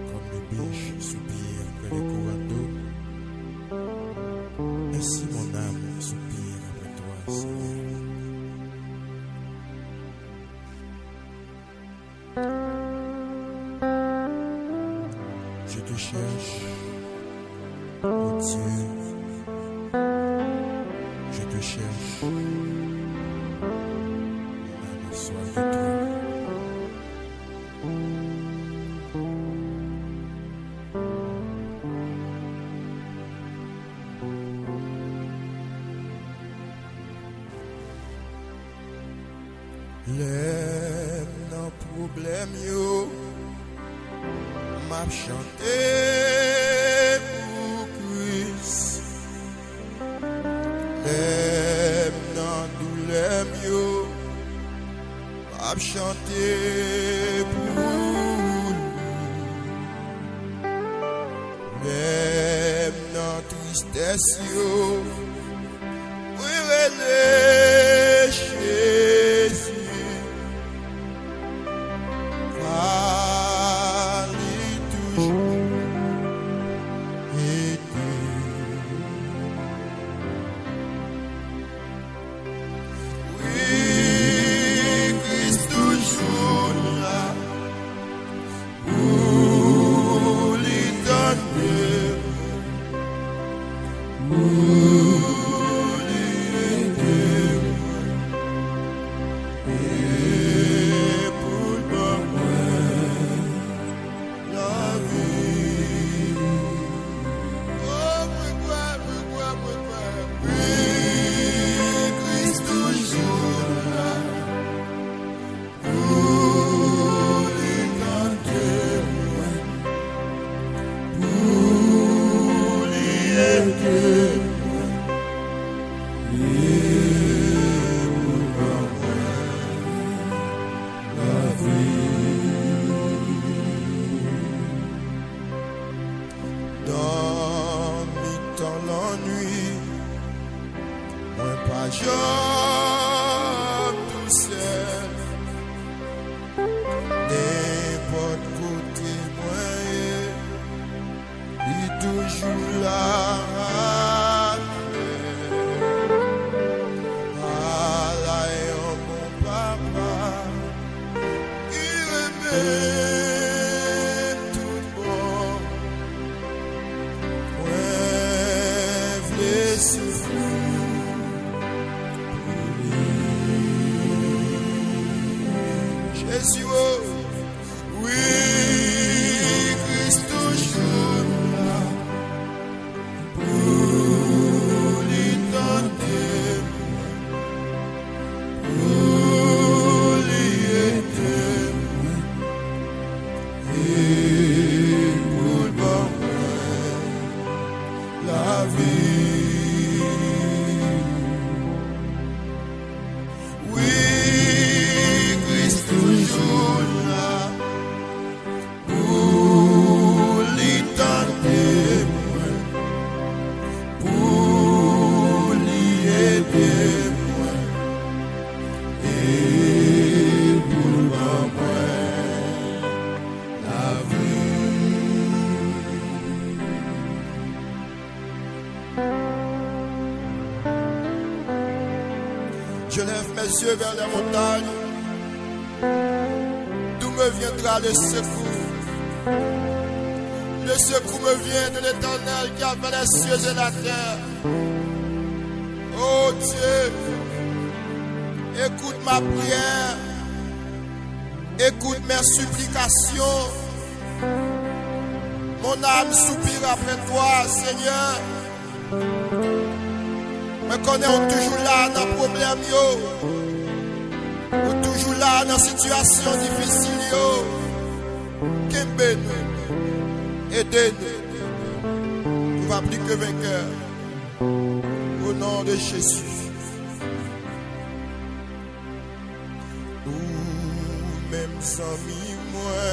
Comme le biche soupire après les courants d'eau, ainsi mon âme soupire après toi, Seigneur. Je te cherche, oh Dieu, je te cherche, mon âme a soif de toi. Les non problème yo m'a chanté pour Christ. Les non douleur yo m'a chanté pour lui. Les non tristesse yo oui relais Jésus. Dans l'ennui, moi pas jamais tout seul. N'importe côté moyen, il est toujours là. Allah est un bon papa, il remet tout bon. Jésus, oh, oui, Christ toujours là pour lui tenter, pour lui aider et pour bon la vie. Oui, Christ toujours là pour lui tenter, pour lui aider et pour moi la vie. Je lève mes yeux vers les montagnes. D'où me viendra le secours? Le secours me vient de l'Éternel qui a fait les cieux et la terre. Oh Dieu, écoute ma prière, écoute mes supplications. Mon âme soupire après toi, Seigneur. Mais connaissons toujours là dans le problème, ou toujours là dans la situation difficile. Qu'aimez-nous, aidez-nous, nous va plus que vainqueur. Au nom de Jésus. Ou même sans moi,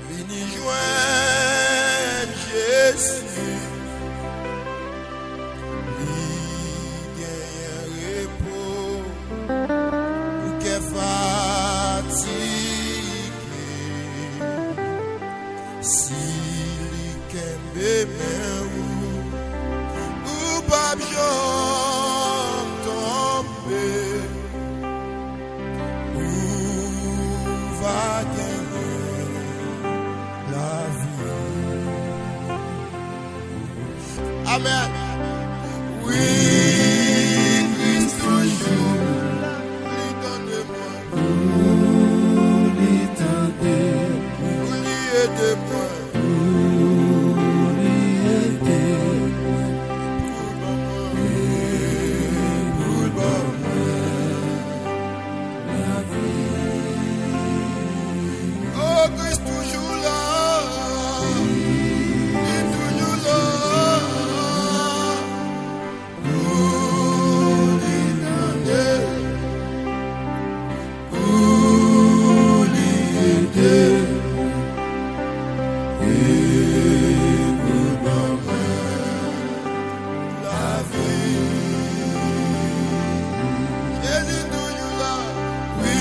vini joindre Jésus. Amen. Oui, Christ toujours. Oui, donnez-moi. Oui, tendez. Oui, aidez-moi. Oh, Christ toujours là. Il est toujours là. Vous lui donnez. Vous lui aidez. Et vous donnez la vie. Jésus toujours là. Oui,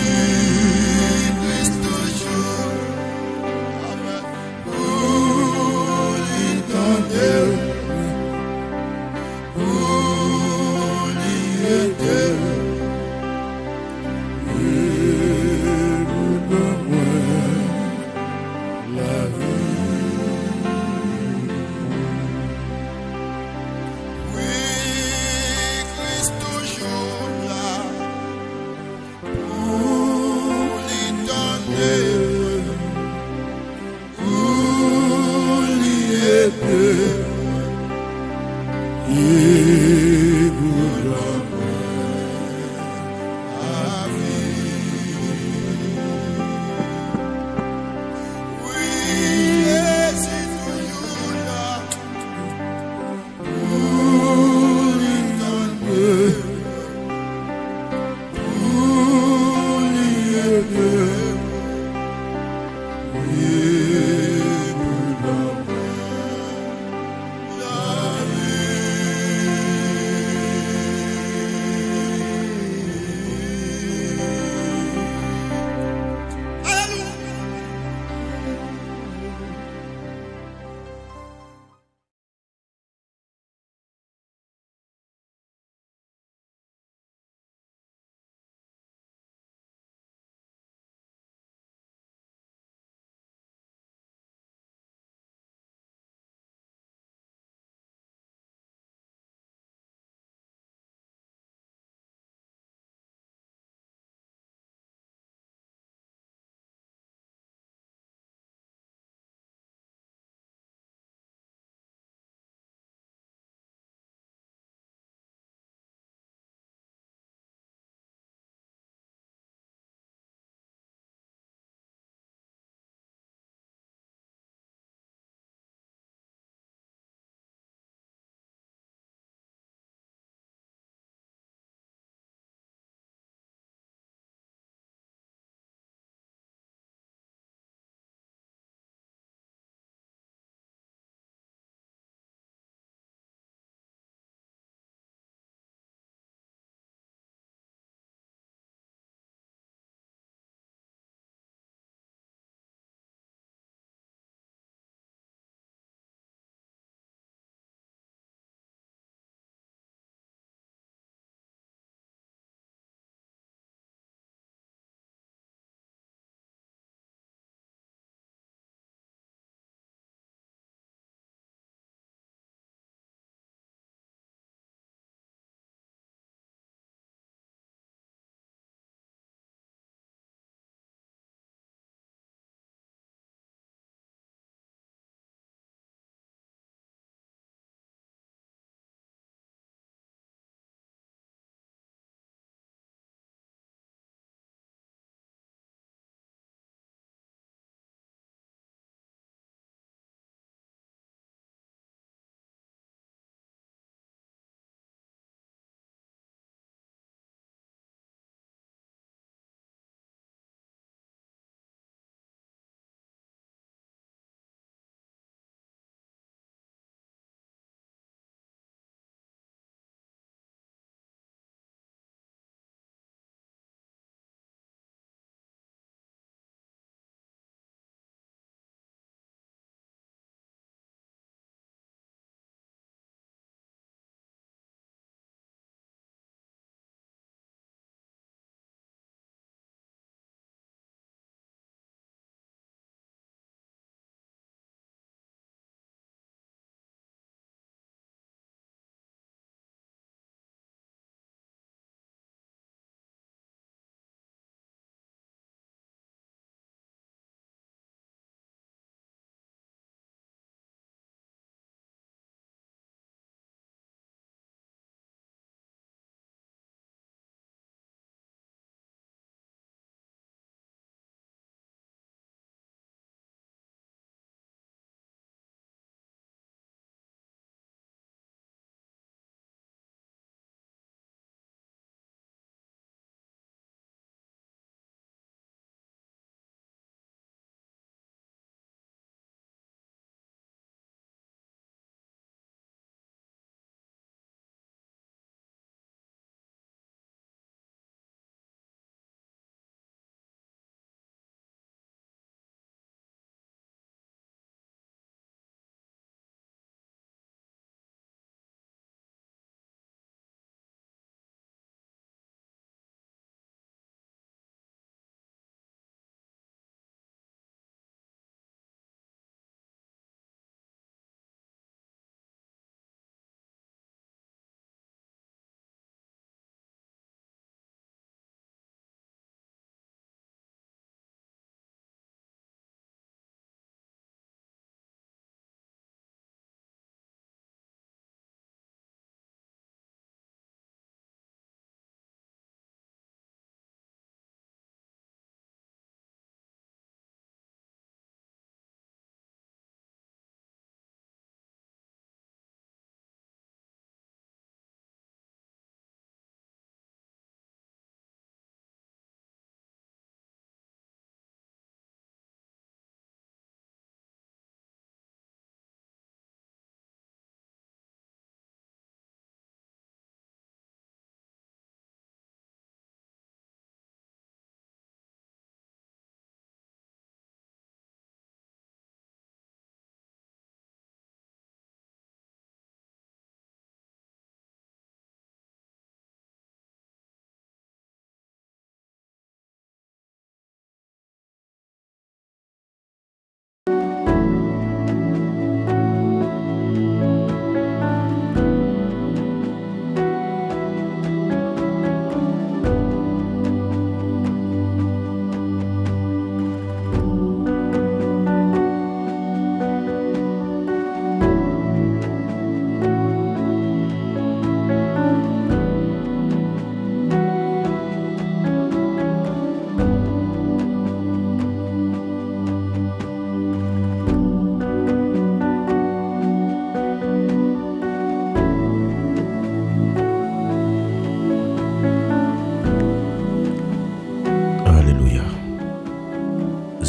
Christ toujours. Amen. Vous lui donnez. Vous lui aidez. Et vous donnez la vie. Oui, Christ toujours là. Vous lui donnez. Vous lui aidez. Et vous donnez la vie. Oui, Jésus toujours là. Vous lui donnez. Vous lui aidez. Et vous donnez la vie. Alléluia.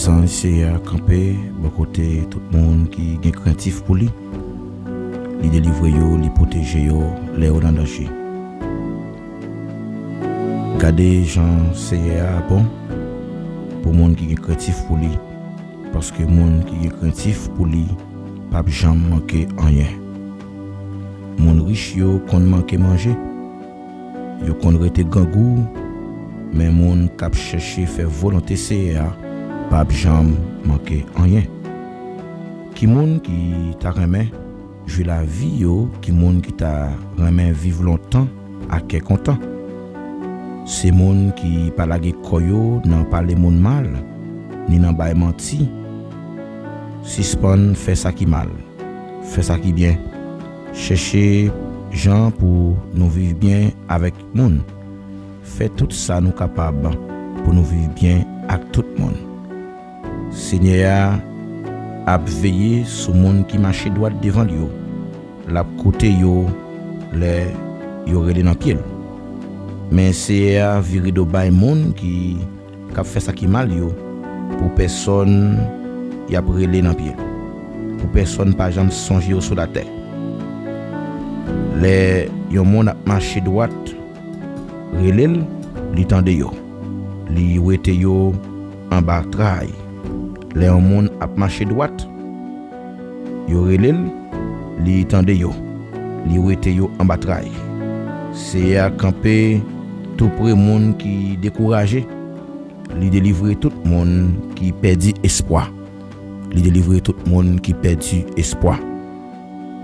présent c'est à camper bon côté tout le monde qui est craintif pour lui. Il délivre yo, il protège yo, les en danger. Gardez Jean CA bon pour monde qui est craintif pour lui parce que monde qui est craintif pour lui pas jamais manquer rien. Monde riche yo kon manquer manger. Yo kon rete gangou mais monde cap chercher faire volonté CA pas jamais manquer rien. Qui monde qui t'a remet jouer la vie yo, qui monde qui t'a remet vivre longtemps à quel content. C'est monde qui pas la koyo nan parler monde mal ni nan bay menti. Suspend fait ça qui mal, fait ça qui bien. Chercher gens pour nous vivre bien avec monde. Fait tout ça nous capable pour nous vivre bien avec tout le monde. Seigneur a veillé sur monde qui marche droit devant lui. La côté yo les yo relé dans pied. Mais c'est à virer de bay monde qui a fait ça qui mal yo pour personne y a relé dans pied. Pour personne pas jamais songer sur la terre. Les yon monde a marché droit relé li tande yo. Li wete yo en bas trail. Les monde a marché droit yo relé li tande yo. Li wete yo en bas trail. C'est à camper tout près monde qui découragé. Li délivrer tout monde qui perdu espoir. Li délivrer tout monde qui perdu espoir.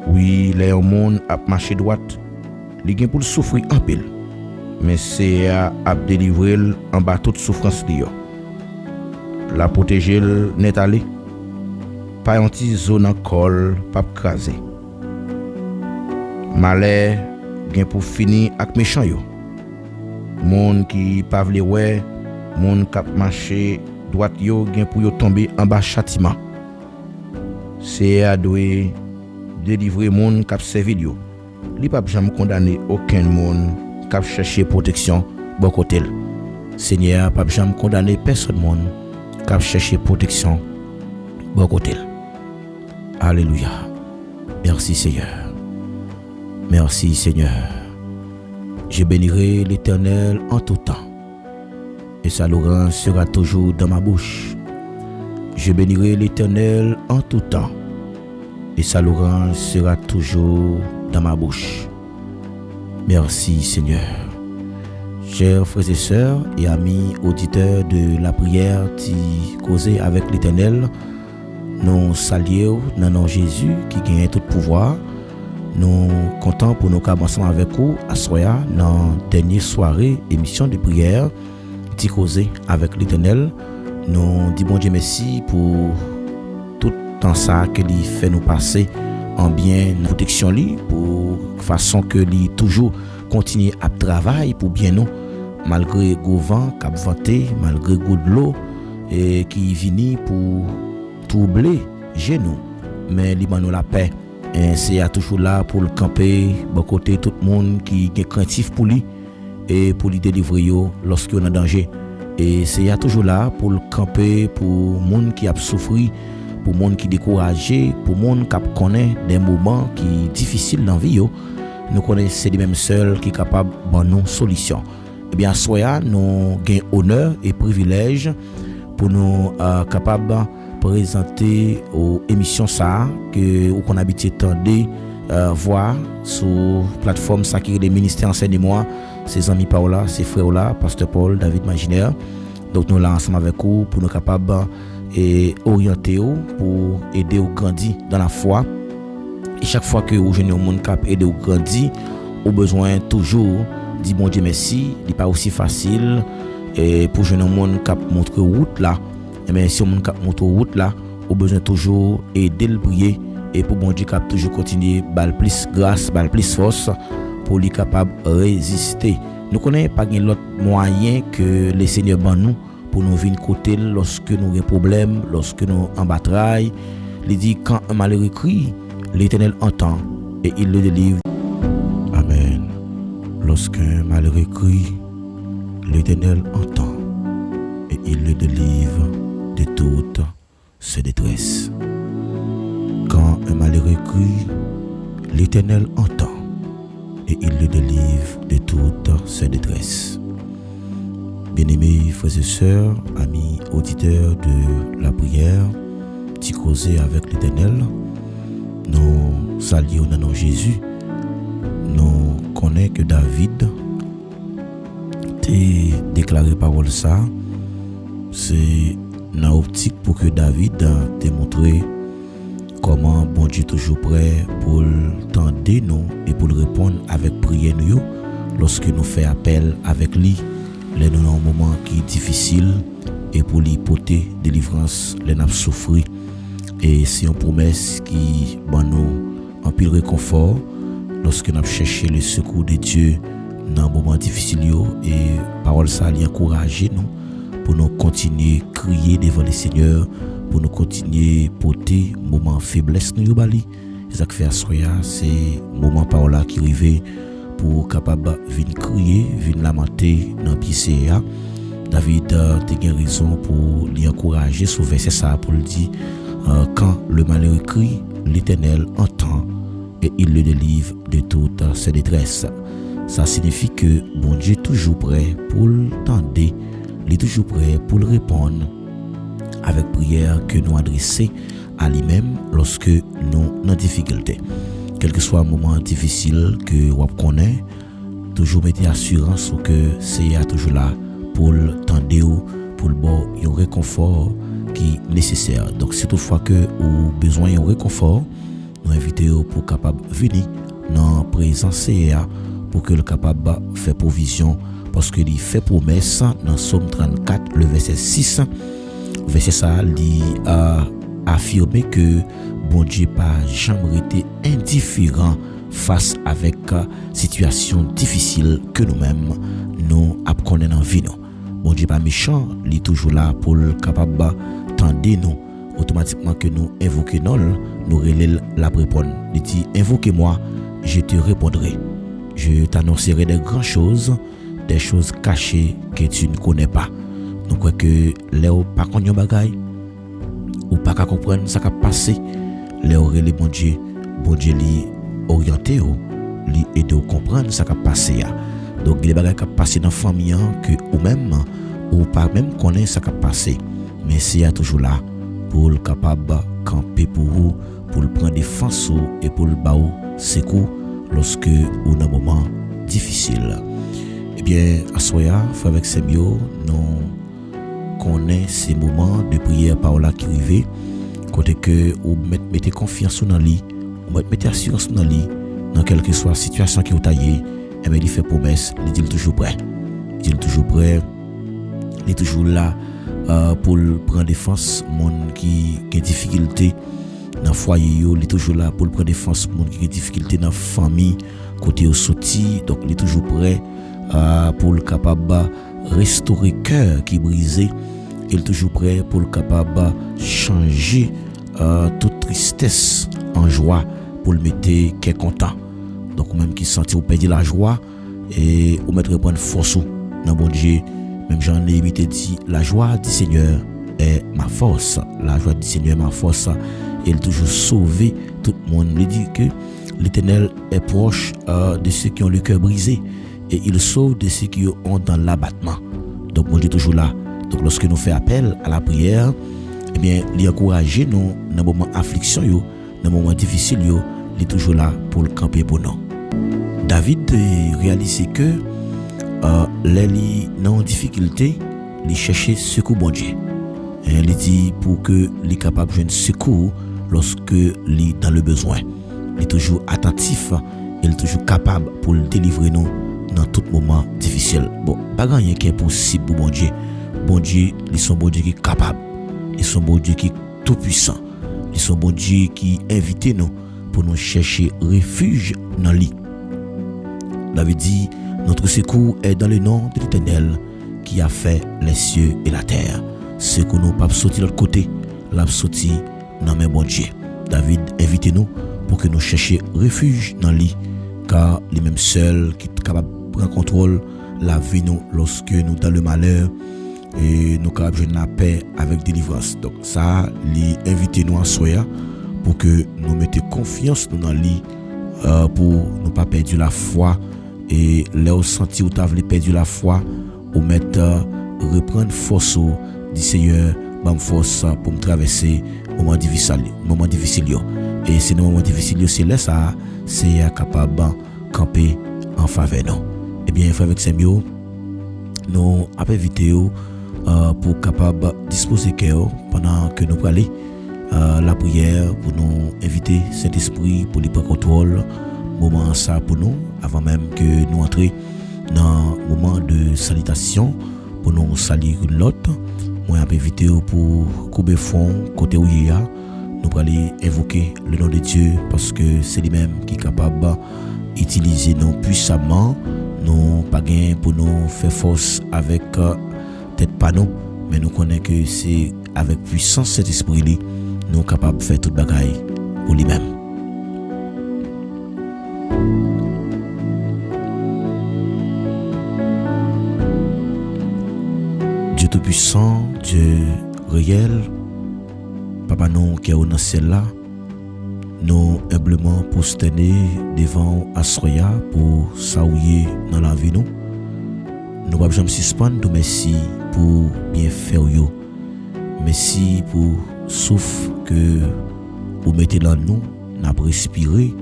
Oui, les monde a marché droite, li gen pour souffrir en pile. Mais c'est à délivrer en bas toute souffrance li yo. La protéger net aller. Pas un petit zone en col, pas craser. Malheur gen pour finir ak méchant yo. Monde qui pa vle wè, monde k'ap marché droite yo gen pour yo tomber en bas châtiment. C'est à doit délivrer monde k'ap servi yo. Li pa jamais condamner aucun monde k'ap chercher protection bon côté. Seigneur pa jamais condamner personne monde k'ap chercher protection bon côté. Alléluia. Merci Seigneur. Merci Seigneur. Je bénirai l'Éternel en tout temps, et sa louange sera toujours dans ma bouche. Je bénirai l'Éternel en tout temps, et sa louange sera toujours dans ma bouche. Merci Seigneur. Chers frères et sœurs et amis auditeurs de la prière qui causer avec l'Éternel, nous saluons dans nom Jésus qui gagne tout pouvoir. Nous comptons pour nous ensemble avec vous à soya dans dernière soirée émission de prière qui causer avec l'Éternel. Nous disons bon Dieu merci pour tout temps ça que lui fait nous passer en bien protection lui pour façon que lui toujours continuer à travailler pour bien nous malgré gros vent cap venté, malgré gros de l'eau et qui vient pour troubler genou, mais lui nous la paix. Et c'est toujours là pour le camper, bon côté tout le monde qui est craintif pour lui et pour lui délivrer lorsqu'il est en danger. Et c'est toujours là pour le camper pour monde qui a souffert, pour monde qui découragé, pour monde qui connaît des moments qui difficiles dans la vie. Nous connaissons les mêmes seuls qui sont capables de nous solution. Eh bien, soya nous gagnons honneur et privilège pour nous capables présenter aux émissions ça que ou qu'on habite tendre voir sur plateforme ça qui est le ministère enseignement ses amis Paola, ses frères là, pasteur Paul, David Maginaire. Donc nous là ensemble avec vous pour nous capables et orienter pour aider au grandir dans la foi. Et chaque fois que vous jeune monde cap aider au grandir, au besoin toujours dit bon Dieu merci, il pas aussi facile et pour jeune monde cap montrer route là. Mais si on cap montre route là, au besoin toujours aider le prier et pour bon Dieu cap toujours continuer bal plus grâce, bal plus force pour lui capable résister. Nous connaissons pas l'autre moyen que le Seigneur ban nous pour nous venir côté lorsque nous avons problème, lorsque nous en bataille. Il dit quand un malheureux crie, l'Éternel entend et il le délivre. Amen. Lorsqu'un malheureux crie, l'Éternel entend et il le délivre de toute l'Éternel entend et il le délivre de toutes ses détresses. Bien-aimés frères et sœurs, amis auditeurs de la prière, petit causer avec l'Éternel, nous saluons dans nom Jésus. Nous connaissons que David t'a déclaré parole ça. C'est dans l'optique pour que David t'a montré comment bon Dieu est toujours prêt pour tendre nous et pour répondre avec prière nous lorsque nous faisons appel avec lui. Nous dans un moment qui est difficile et pour lui porter délivrance, nous avons souffert. Et c'est une promesse qui nous en pile réconfort lorsque nous avons cherché le secours de Dieu dans un moment difficile. Et parole ça a encouragé nous pour nous continuer à crier devant le Seigneur, pour nous continuer à porter moment faiblesse nous bali. Ça que fait à c'est moment parole qui arrive pour capable venir crier, venir lamenter dans PCA. David a raison pour lui encourager sur verset ça pour lui dire quand le malheur crie, l'Éternel entend et il le délivre de toutes ses détresses. Ça signifie que bon Dieu est toujours prêt pour l'entendre, il est toujours prêt pour le répondre avec prière que nous adressons à lui-même lorsque nous sommes en difficulté. Quel que soit un moment difficile que vous connaissez, toujours mettez assurance que c'est toujours là pour tendre, pour le bon, un réconfort qui est nécessaire. Donc, si toutefois que vous avez besoin d'un réconfort, nous invitons pour capable venir dans la présence CA pour que le capable fait provision parce qu'il fait promesse dans Psaume 34, le verset 6. Verset ça, il a affirmé que bon Dieu pas jamais été indifférent face avec situation difficile que nous-mêmes nous apprenons dans vie. Bon Dieu pas méchant, il est toujours là pour le capable tendre nous. Automatiquement que nous invoquons nous relève la réponse. Il dit invoquez-moi, je te répondrai. Je t'annoncerai des grandes choses, des choses cachées que tu ne connais pas. Nous croyons que les pas connaître bagaille ou pas comprendre ça qui a passé, les relève bon Dieu li orienté li aider à comprendre ça qui a passé. Donc les bagages qui a passé dans famille que ou même ou pas même connaît ça qui a passé, mais c'est toujours là pour le capable camper pour vous, pour le prendre défense et pour le baou secours lorsque ou dans un moment difficile. Eh bien, à soya, frère avec Semio, nous connaissons ces moments de prière par là qui arrivent, côté que vous mettez confiance dans lui, vous mettez assurance dans lui, dans quelle que soit la situation qui vous taillez, et bien il fait promesse, il dit toujours prêt. Il dit toujours prêt, il est toujours là pour prendre défense monde qui a des difficultés dans le foyer, il est toujours là pour prendre défense monde qui a des difficultés dans la famille, côté au sorti, donc il est toujours prêt pour le capable restaurer cœur qui est brisé, il est toujours prêt pour le capable changer toute tristesse en joie pour le mettre qui est content. Donc même qui sentit ou perdre la joie et ou mettre prendre force dans bon Dieu. Même Jean Néhémie dit la joie du Seigneur est ma force. La joie du Seigneur est ma force. Il toujours sauver tout le monde. Il dit que l'Éternel est proche de ceux qui ont le cœur brisé et il sauve de ceux qui ont dans l'abattement. Donc bon Dieu est toujours là. Donc lorsque nous faisons appel à la prière, eh bien, il encourage nous dans moment affliction dans moment difficile il est toujours là pour le camper pour nous. David réalise que les dans difficulté, il cherchait secours bon Dieu. Et il dit pour que il capable de joindre secours lorsque il est dans le besoin. Il est toujours attentif, il est toujours capable pour le délivrer nous dans tout moment difficile. Bon, pas rien qui est possible pour bon Dieu. Bon Dieu, ils sont bon Dieu qui est capable. Ils sont bon Dieu qui est tout puissant. Ils sont bon Dieu qui invite nous pour nous chercher refuge dans lui. David dit, notre secours est dans le nom de l'Éternel qui a fait les cieux et la terre. Ce que nous pas sortir de l'autre côté, l'a sorti dans mes bon Dieu. David invite nous pour que nous cherchions refuge dans lui, car les mêmes seuls qui sont capables de prendre contrôle la vie nous lorsque nous dans le malheur et nous capables de la paix avec délivrance. Donc ça, lui invite nous à soya pour que nous mettions confiance dans lui pour ne pas perdre la foi. Et là où senti où tu as perdu la foi, ou mettre reprendre force du Seigneur, bonne force pour me traverser moment difficile. Et c'est le moment difficile, c'est là ça, c'est capable de camper en faveur non. Eh bien, frère avec Samuel, nous avons invité pour capable disposer cœur pendant que nous parlons la prière pour nous inviter Saint-Esprit pour lui prendre contrôle moment ça pour nous avant même que nous entrions dans le moment de salutation pour nous saluer l'autre. Moi j'ai invité pour couper fond côté où il y a nous aller invoquer le nom de Dieu parce que c'est lui-même qui est capable d'utiliser nous puissamment. Nous pas gain pour nous faire force avec tête pas nous, mais nous connaissons que c'est avec puissance cet esprit là nous sommes capables de faire toute bagaille pour lui-même. Dieu tout-puissant, Dieu réel, Papa nous qui est au ciel là, nous humblement prosternés devant Asroya pour saouiller dans la vie nous. Nous ne pouvons jamais suspendre, nous merci pour bien faire yo. Merci pour souffle que vous mettez dans nous, nous respirer,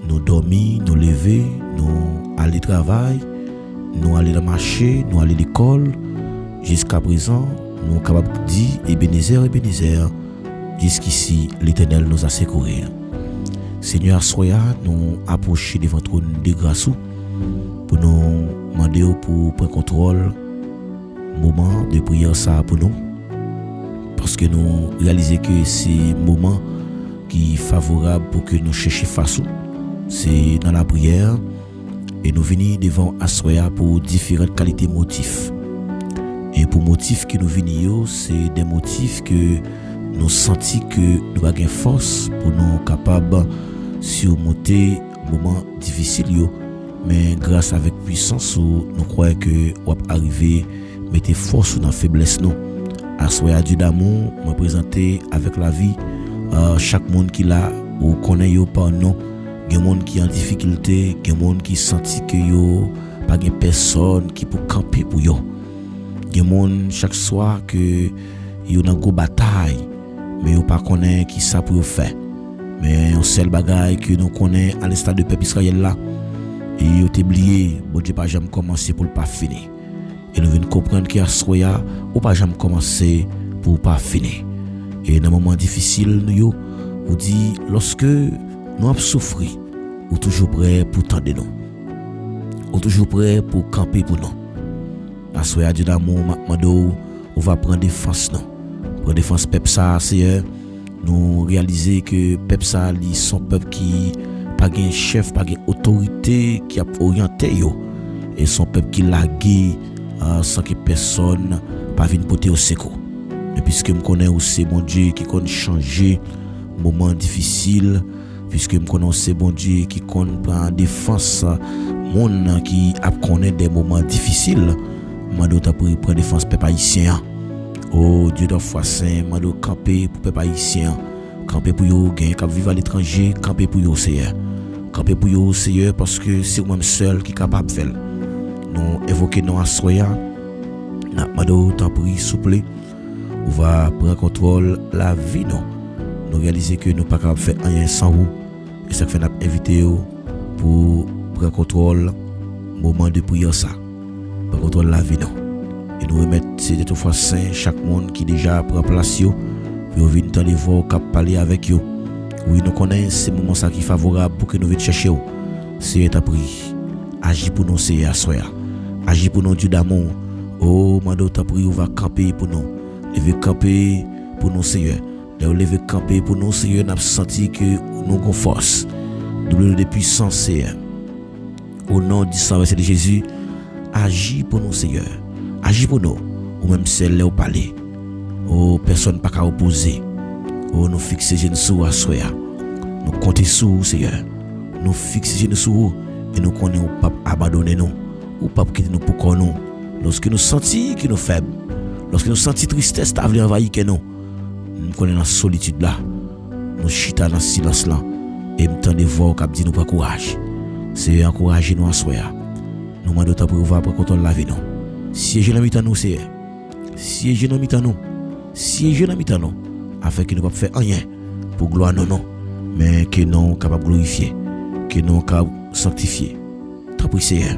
nous dormir, nous lever, nous aller travail, nous aller dans marché, nous aller à l'école. Jusqu'à présent, nous sommes capables de dire Ebenezer, jusqu'ici l'Éternel nous a secourus. Seigneur, soyez nous approcher devant votre trône de grâce pour nous demander pour prendre contrôle moment de prière ça pour nous. Parce que nous réalisons que c'est un moment qui est favorable pour que nous cherchions face. C'est dans la prière et nous venons devant Assoya pour différentes qualités motifs. Et pour motifs que nous venons, c'est des motifs que nous sentons que nous avons force pour nous capables de surmonter moment difficile. Mais grâce avec puissance, nous croyons que nous allons arriver à mettre force dans la faiblesse. Assoya Dieu d'amour, me présenter avec la vie chaque monde qui l'a ou connaît yo par nous. Il y a des gens qui en difficulté, il y a des gens qui sentent que yo pas de personne qui peut camper pour yo. Il y a des gens chaque soir que yo dans une bataille, mais yo pas connaît qui ça pour faire. Mais un seul bagaille que nous connaît à l'instar de peuple Israël là, et yo t'oublié, bon Dieu pas jamais commencer pour pas finir. Et nous venons comprendre qu'il y a soya ou pas jamais commencer pour pas finir. Et dans un moment difficile, nous on dit lorsque nous avons souffert, ou toujours prêt pour tendre nous, ou toujours prêt pour camper pour nous. La soya Dieu d'amour, on va prendre défense non, prendre défense peuple ça, Seigneur. Nous réaliser que peuple ça, ils sont peuple qui pas un chef, pas une autorité qui a orienté yo, et son peuple qui lagué sans que personne pas vienne porter au secours. Et puisque me connais aussi bon Dieu qui connaît changer moment difficile, puisque me connais aussi bon Dieu qui connaît prendre défense monde qui a connaît des moments difficiles, mando ta pour prendre défense peuple haïtien. Oh Dieu de foi saint, mando camper pour peuple haïtien, camper pour yo gain qui vivre à l'étranger, camper pour yo Seigneur. Camper pour yo Seigneur parce que c'est moi seul qui capable de faire. Nous évoquer nos assoya, mando t'en prie souple, on va prendre contrôle la vie nous réaliser que nous pas capable faire rien sans vous, et ça fait nous inviter pour prendre contrôle moment de prière ça, prendre contrôle la vie et nous remettre c'est de toute façon chaque monde qui déjà prend place yo, puis on vient t'aller voir cap parler avec yo. Oui, nous connaissons ces moments ça qui favorable pour que nous vienne chercher vous. C'est ta prière. Agis pour nous c'est assoya. Agis pour nous Dieu d'amour. Oh, mando ta prière, on va camper pour nous. Lever camper pour nous Seigneur. Lever camper pour nous Seigneur, n'a senti que nous avons force. Double de puissance Seigneur. Au nom du sang de Jésus, agis pour nous Seigneur. Agis pour nous. Ou même celle là au palais. Oh, personne pas qu'à opposer. Oh, nous fixer sur assoya. Nous compter sur vous Seigneur. Nous fixer sur vous et nous connaissons pas abandonner nous. Ou pas quitter nous pour nous. Lorsque nous sentons que nous faibles, lorsque nous sentons tristesse, t'as voulu envahir que nous connaissons la solitude là, nous chita dans le silence là, et m'tendez voix qui dit nous prendre courage. C'est encourager nous en soi. Nous demandons temps pour voir pour contrôle la vie nous. Siéger dans mitan nous c'est siéger dans mitan nous. Siéger dans mitan nous afin que nous pas faire rien pour gloire non mais que nous capable glorifier, que nous capable sanctifier. Tant pis Seigneur.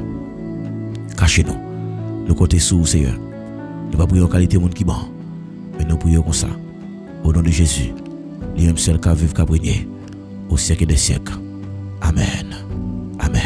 Cachez-nous. Nous comptons sur Seigneur. Nous pas prier en qualité monde qui bon. Mais nous prions comme ça. Au nom de Jésus. Lui-même seul qui vive qui régner au siècle des siècles. Amen. Amen.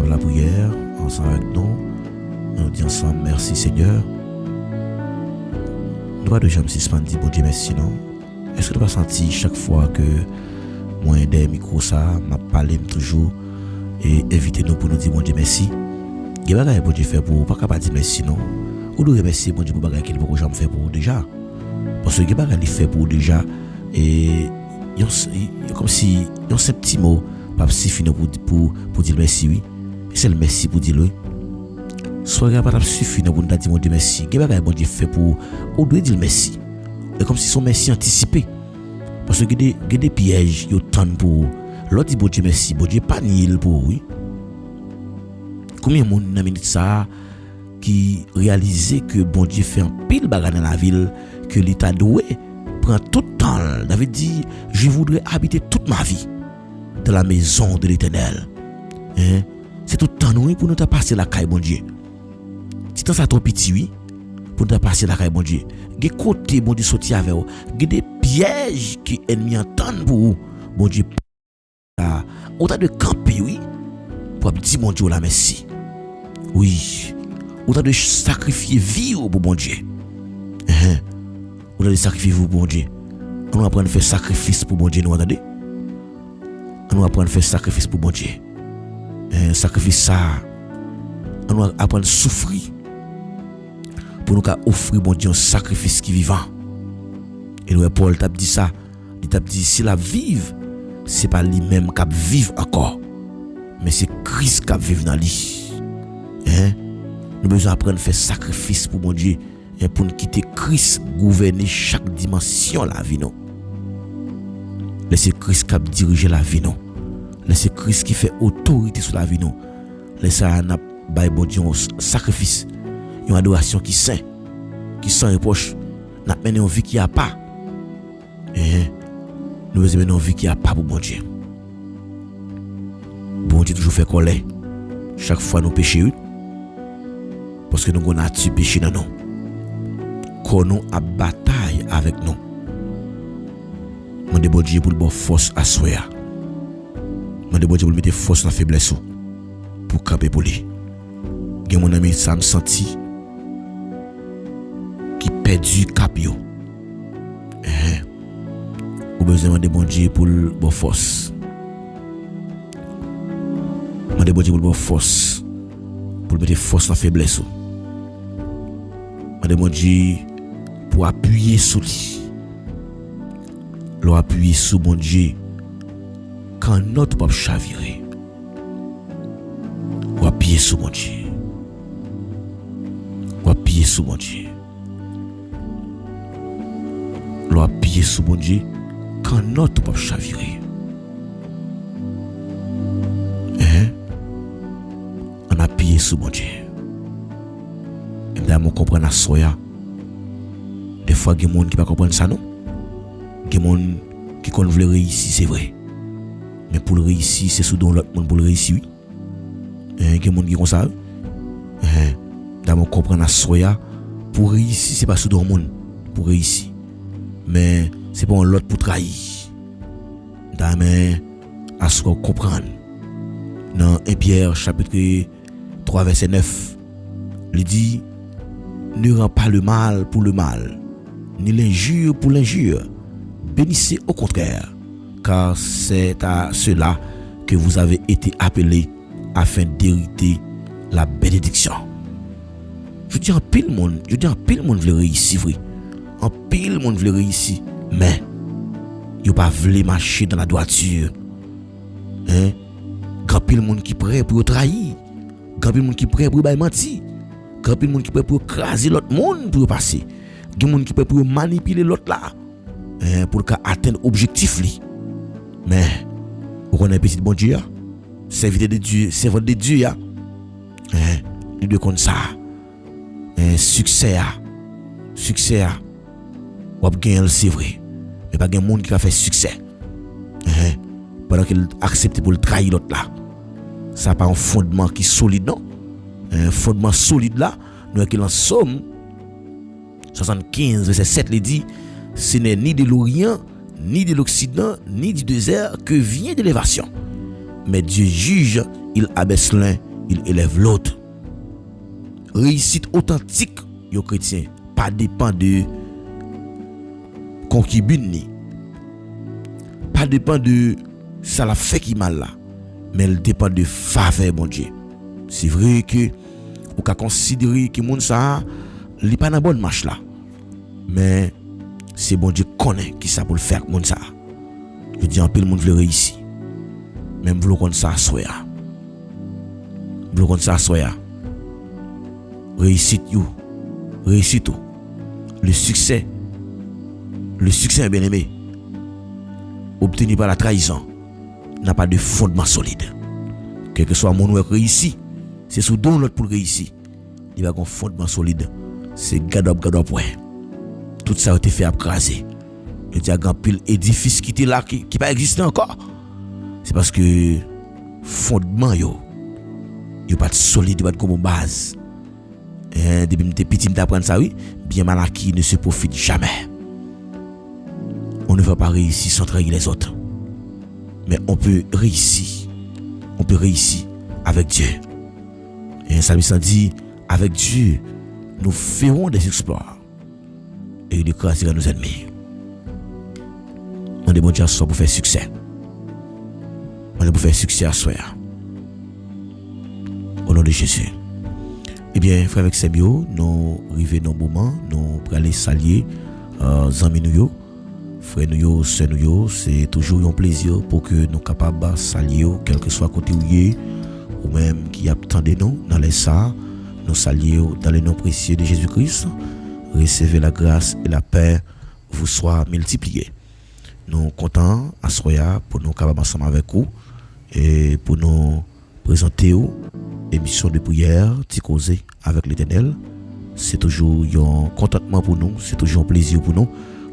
La prière ensemble avec nous. On dit ensemble merci Seigneur. Nous pas de jamais suspendre dire bon Dieu merci non. Est-ce que tu pas senti chaque fois que moi des micros ça m'a parlé toujours et inviter nous pour nous dire bon Dieu merci. Il y a pas bon Dieu fait pour pas capable dire merci non. Ou de remercier bon Dieu pour bagarre qu'il beaucoup jamais fait pour déjà. Parce que il y a pas il fait pour déjà et comme si un seul petit mot pas suffit pour dire merci oui. C'est le merci pour dire oui. Soit il pas suffit pour dire mon Dieu merci. Il y a pas bon Dieu fait pour ou doit dire merci. Et comme si son merci anticipé. Parce que il y a des pièges yo tend pour l'autre dit bon Dieu merci, bon Dieu pas niel pour oui. Combien de monde dans minute ça qui réaliser que bon Dieu fait un pile bagarre dans la ville que l'état doué prend tout le temps. David dit je voudrais habiter toute ma vie dans la maison de l'Éternel. Hein? C'est tout le temps nous pour nous passer la caille bon Dieu. Si tant ça trop petit oui pour nous passer la caille bon Dieu. Des côtés bon Dieu sorti avec vous, des pièges qui ennemi entendent pour vous. Bon Dieu autant de camper oui pour dire bon Dieu la merci. Oui, autant de sacrifier vie pour bon Dieu. Autant de sacrifier vous pour bon Dieu. On va apprendre à faire sacrifice pour bon Dieu nous entendez? On va apprendre à faire sacrifice pour bon Dieu. Sacrifice ça. On va apprendre à souffrir pour nous offrir bon Dieu un sacrifice qui vivant. Et nous Paul t'a dit ça, il t'a dit si la vive, c'est pas lui-même qui vive encore, mais c'est Christ qui vive dans lui. Nous besoin apprendre à faire sacrifice pour bon Dieu et pour nous quitter Christ gouverner chaque dimension de la vie nous. Laissez Christ qui dirige la vie nous. Laissez Christ qui fait autorité sur la vie nous. Laissez un bon Dieu un sacrifice, une adoration qui saint, qui sans reproche. N'a mené une vie qui a pas. Nous besoin mener une vie qui a pas pour bon Dieu. Bon Dieu toujours fait colère. Chaque fois nous péchons parce que nous avons nature péché dans nous. Qu'on nous a bataille avec nous. Mon bon Dieu pour le bon force à soi. Mon bon Dieu pour mettre force dans la faiblesse pour camper pour lui. Gen mon ami ça me senti qui perdu cap yo. Ou besoin de bon Dieu pour le bon force. Mon bon Dieu pour le bon force pour mettre force dans la faiblesse. Mon bon Dieu pour appuyer sur lui. L'on appuyer sur mon Dieu quand notre pas chavirer. Ou appuyer sur mon Dieu. Ou appuyer sur mon Dieu. L'on appuyer sur mon Dieu quand notre pas chavirer. On appuyer sur mon Dieu. Et là, on comprend la soya. Des fois, il y a des gens qui ne comprennent pas ça, non? Il y a des gens qui veulent réussir, c'est vrai. Mais pour le réussir, c'est sous l'autre monde pour le réussir, oui. Il y a des gens qui font ça. Là, on comprend la soya. Pour réussir, ce n'est pas sous l'autre monde pour réussir. Mais c'est pas l'autre pour trahir. Mais à ce qu'on comprend. Dans 1 Pierre, chapitre 3, verset 9, il dit ne rends pas le mal pour le mal, ni l'injure pour l'injure. Bénissez au contraire, car c'est à cela que vous avez été appelés afin d'hériter la bénédiction. Je dis en pile monde veut réussir, vrai. En pile monde veut réussir, mais yo pas veut marcher dans la droiture. Hein? Grand pile monde qui prêt pour trahir, grand pile monde qui prêt pour mentir, grand pile monde qui prêt pour craser l'autre monde pour passer, grand monde qui prêt pour manipuler l'autre là, hein, pour atteindre objectif li. Mais vous connaissez petit bon Dieu, serviteur de Dieu, servant de Dieu, hein, il doit comme ça. Succès, ou gagner c'est vrai, mais pas de monde qui va faire succès. Pendant qu'il accepte pour le trahir l'autre là, ça n'a pas un fondement qui est solide, non? Un fondement solide là, nous avons en Somme 75, verset 7, il dit, ce n'est ni de l'Orient, ni de l'Occident, ni du désert que vient l'élévation. Mais Dieu juge, il abaisse l'un, il élève l'autre. Réussite authentique, yo chrétien, pas dépend de concubine ni. Pas dépend de ça la fait qui mal là, mais elle dépend de faveur bon Dieu. C'est vrai que on peut considérer que monde ça li pas dans bonne marche là. Mais c'est bon Dieu connaît qui ça pour le faire monde ça. Je dis en peu le monde veut réussir. Même vouloir comme ça soya. Vouloir comme ça soya. Réussite you. Réussite. Le succès bien aimé obtenu par la trahison n'a pas de fondement solide. Quel que soit mon work réussi, c'est sous don l'autre pour réussir. Il va avoir un fondement solide. C'est gadop ouais. Tout ça a été fait abcraser. Il y a un pile édifice qui était là qui pas existé encore. C'est parce que fondement yo pas solide, pas comme base. Depuis que petit m'apprendre ça oui, bien mal acquis ne se profite jamais. On ne va pas réussir sans trahir les autres. Mais on peut réussir. On peut réussir avec Dieu. Et un psalmiste dit, avec Dieu, nous ferons des exploits. Et il écrasera nos ennemis. On est bon Dieu à soi pour faire succès. On est pour faire succès à soi. Au nom de Jésus. Eh bien, frère avec Sebio, nous arrivons dans le moment, nous pour aller saluer amis nous, frère nous, sœur nous, c'est toujours un plaisir pour que nous capables de saluer, quel que soit côté ou même qui attendent nous dans les ça, nous saluer dans le nom précieux de Jésus-Christ. Recevez la grâce et la paix vous soient multipliées. Nous comptons à Soya pour nous capables ensemble avec vous et pour nous présenter émission de prière, Ticosé avec l'Éternel. C'est toujours un contentement pour nous, c'est toujours un plaisir pour nous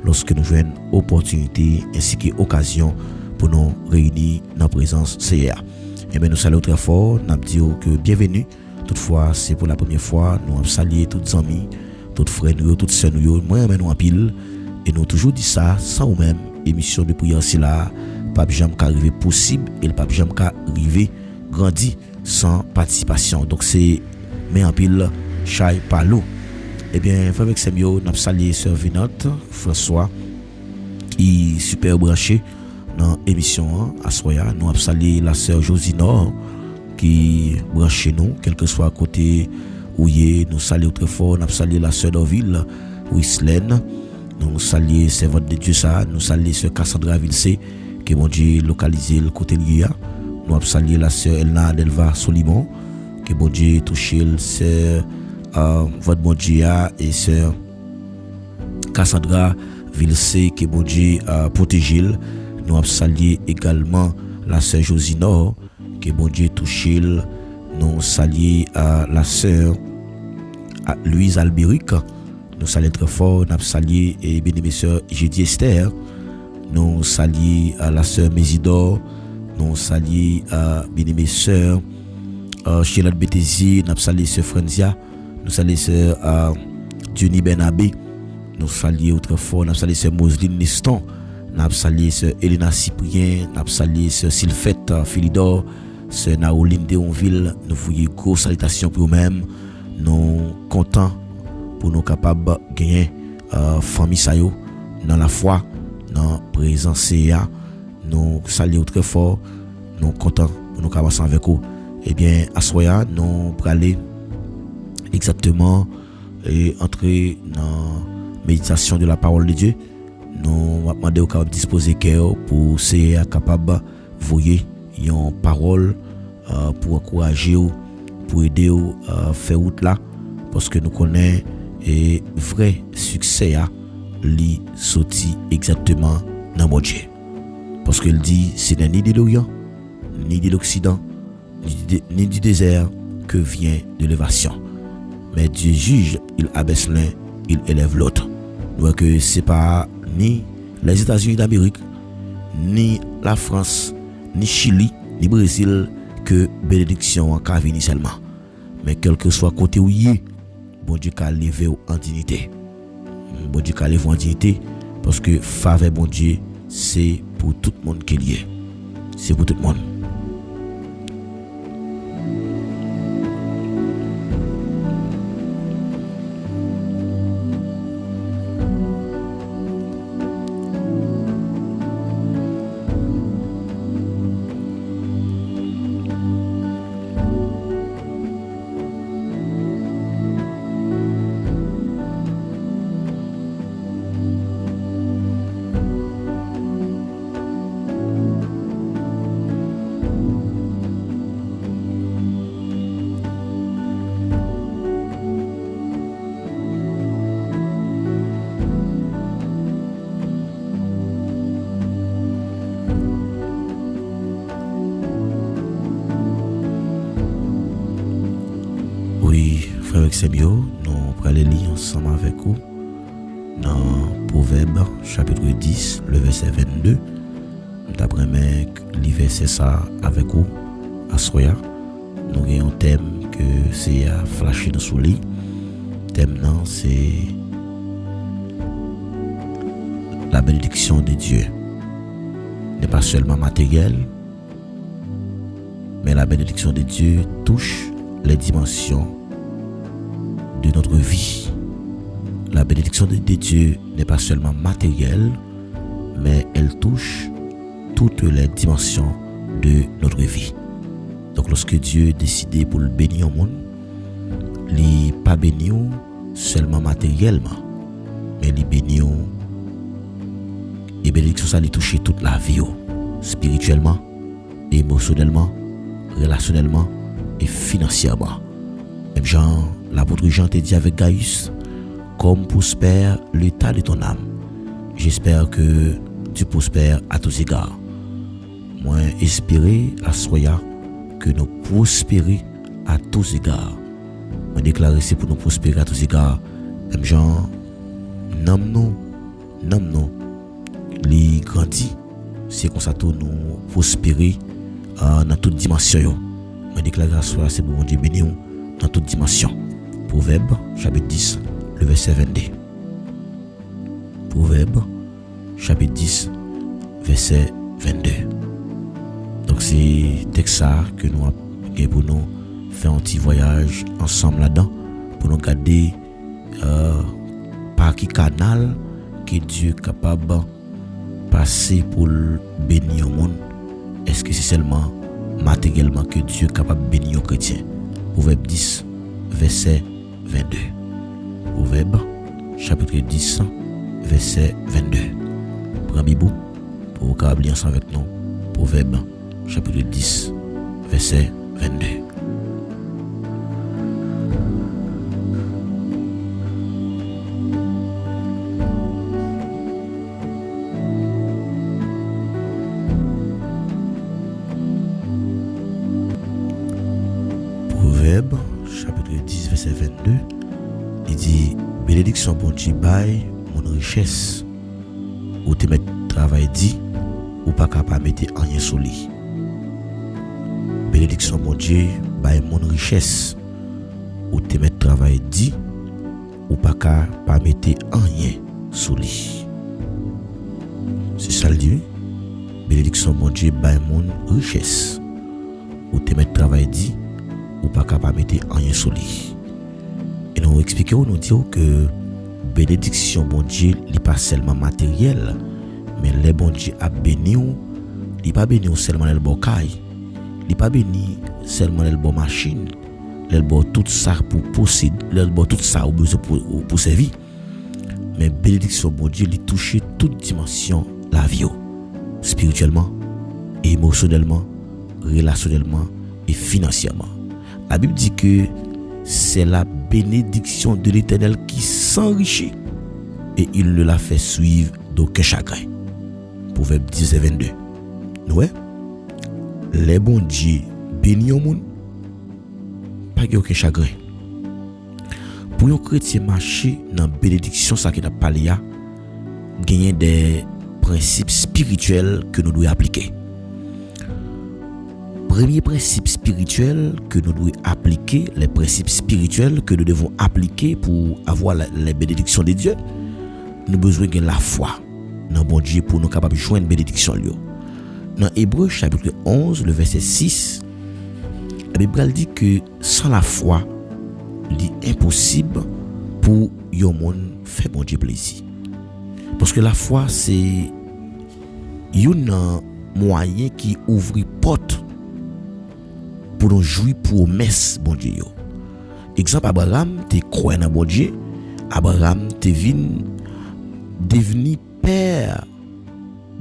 lorsque nous jouons opportunité ainsi qu'occasion pour nous réunir dans la présence CR. Et bien nous saluons très fort, nous disons que bienvenue. Toutefois, c'est pour la première fois, nous avons salué tous les amis, tous les frères, toutes les sœurs, moi nous en pile. Et nous toujours dit ça, sans ou même, émission de prière c'est là, pas jamais arrivé possible et le pas jamais arrivé grandi sans participation. Donc c'est mais en pile chai par l'eau. Eh bien, frère avec Semio, nous avons salué sœur Vinote, François, qui est super branché dans l'émission à Soya. Nous avons salué la sœur Josinor, qui branche nous, quel que soit à côté où il est. Nous saluons très fort. Nous avons salué la sœur d'Orville, Wislaine. Nous saluons servante de Dieu, ça. Nous saluons sœur Cassandra Vilse, qui bon Dieu localisé le côté lié. Nous avons salué la sœur Elna Delva Solimon, que bon Dieu touché sœur votre bon Dieu et sœur Cassandra Vilse, que bon Dieu protégé. Nous avons salué également la sœur Josinor, que bon Dieu touché. Nous saluons la sœur Louise Albéric. Nous saluons très fort. Nous avons salué et bien-aimée sœur Jédi Esther. Nous saluons la sœur Mésidor. Nous saluons bien-aimée sœur Charlotte Bétézier. Nous saluons sœur Frenzia. Nous saluons sœur Diony Bernabé. Nous saluons très fort. Nous saluons sœur Moseline Neston. Nous saluons sœur Elena Cyprien. Nous saluons sœur Sylphette Philidor. Sœur Naoline Déonville. Nous voyons grosse salutation pour nous-mêmes. Nous contents pour nous capables de gagner famille ça yo dans la foi, dans présence CA. Nous saluons très fort, nous contents pour nous avancer avec vous. Eh bien, à soya, nous pour aller exactement et entrer dans méditation de la parole de Dieu. Nous va demander au capable disposer cœur pour c'est capable voyer une parole pour encourager ou pour aider ou faire route là parce que nous connaissons et vrai succès à li sorti exactement dans mon Dieu. Parce qu'il dit c'est ni de l'Orient ni de l'Occident ni du désert que vient de l'élévation. Mais Dieu juge, il abaisse l'un, il élève l'autre. Donc c'est pas ni les États-Unis d'Amérique, ni la France, ni Chili, ni Brésil que bénédiction a venir seulement. Mais quel que soit côté où il est, bon Dieu a levé en dignité. Bon Dieu a levé en dignité parce que faveur bon Dieu, c'est pour tout le monde qu'il y est. C'est pour tout le monde. Nous allons lire ensemble avec vous dans Proverbe chapitre 10, le verset 22. D'après le verset ça avec vous à soya. Nous avons un thème que c'est à flasher dans sous lit. Thème non, c'est la bénédiction de Dieu. N'est pas seulement matérielle, mais la bénédiction de Dieu touche les dimensions de notre vie. La bénédiction de Dieu n'est pas seulement matérielle, mais elle touche toutes les dimensions de notre vie. Donc lorsque Dieu décide pour le bénir au monde, il n'est pas béni seulement matériellement, mais il bénit et bénédiction ça lui touche toute la vie, spirituellement, émotionnellement, relationnellement et financièrement. Même Jean, l'apôtre Jean te dit avec Gaius, comme prospère l'état de ton âme. J'espère que tu prospères à tous égards. Moi, espérer à soya que nous prospérer à tous égards. Moi, déclarer c'est pour nous prospérer à tous égards. Même Jean, nomme-nous, les grandit. C'est comme ça que nous prospérer dans toute dimension. Moi, déclarer à soya c'est pour mon Dieu béni dans toute dimension. Proverbe chapitre 10, le verset 22. Proverbe chapitre 10, verset 22. Donc c'est texte ça que nous avons pour nous faire un petit voyage ensemble là-dedans pour nous garder par qui canal que Dieu est capable de passer pour bénir le monde. Est-ce que c'est seulement matériellement que Dieu est capable de bénir les chrétiens? Proverbe 10, verset 22. Proverbe, chapitre 10, verset 22. Prends Bible pour vous lire ensemble avec nous. Proverbe, chapitre 10, verset 22. Proverbe, chapitre 10, verset 22, il dit, bénédiction bon Dieu bail mon richesse, ou te mettre travail dit, ou pas capable mettre rien sur lui. Bénédiction bon Dieu bail mon richesse, ou te mettre travail dit, ou pas capable mettre rien sur lui. C'est ça le dit. Bénédiction bon Dieu bail mon richesse, ou te mettre travail dit, ou pas capable mettre rien sur lui. Et nous expliquons, nous disons que bénédiction bon Dieu, il pas seulement matériel, mais les bon Dieu a béni ou, il pas béni ou seulement le bon caille, il pas béni seulement le bon machine, le bon tout ça pour posséder, le bon tout ça au besoin pour servir. Mais bénédiction bon Dieu, il touche toute dimension la vie, spirituellement, émotionnellement, relationnellement et financièrement. La Bible dit que c'est la bénédiction de l'Éternel qui s'enrichit et il ne la fait suivre d'aucun chagrin. Proverbe 10 et 22. Ouais. Les bons dieux bénis au monde, pas de aucun chagrin. Pour un chrétien marcher dans la bénédiction, ça qui n'a pas lié, gagner des principes spirituels que nous devons appliquer. Premier principe spirituel que nous devons appliquer, les principes spirituels que nous devons appliquer pour avoir les bénédictions de Dieu, nous avons besoin de la foi dans bon Dieu pour nous capables de joindre une bénédiction. Dans Hébreux chapitre 11, le verset 6, la Bible dit que sans la foi, il est impossible pour un monde faire bon Dieu plaisir. Parce que la foi, c'est un moyen qui ouvre porte pour nous jouir promesse bon Dieu. Exemple, Abraham te croit dans bon Dieu. Abraham te devenu père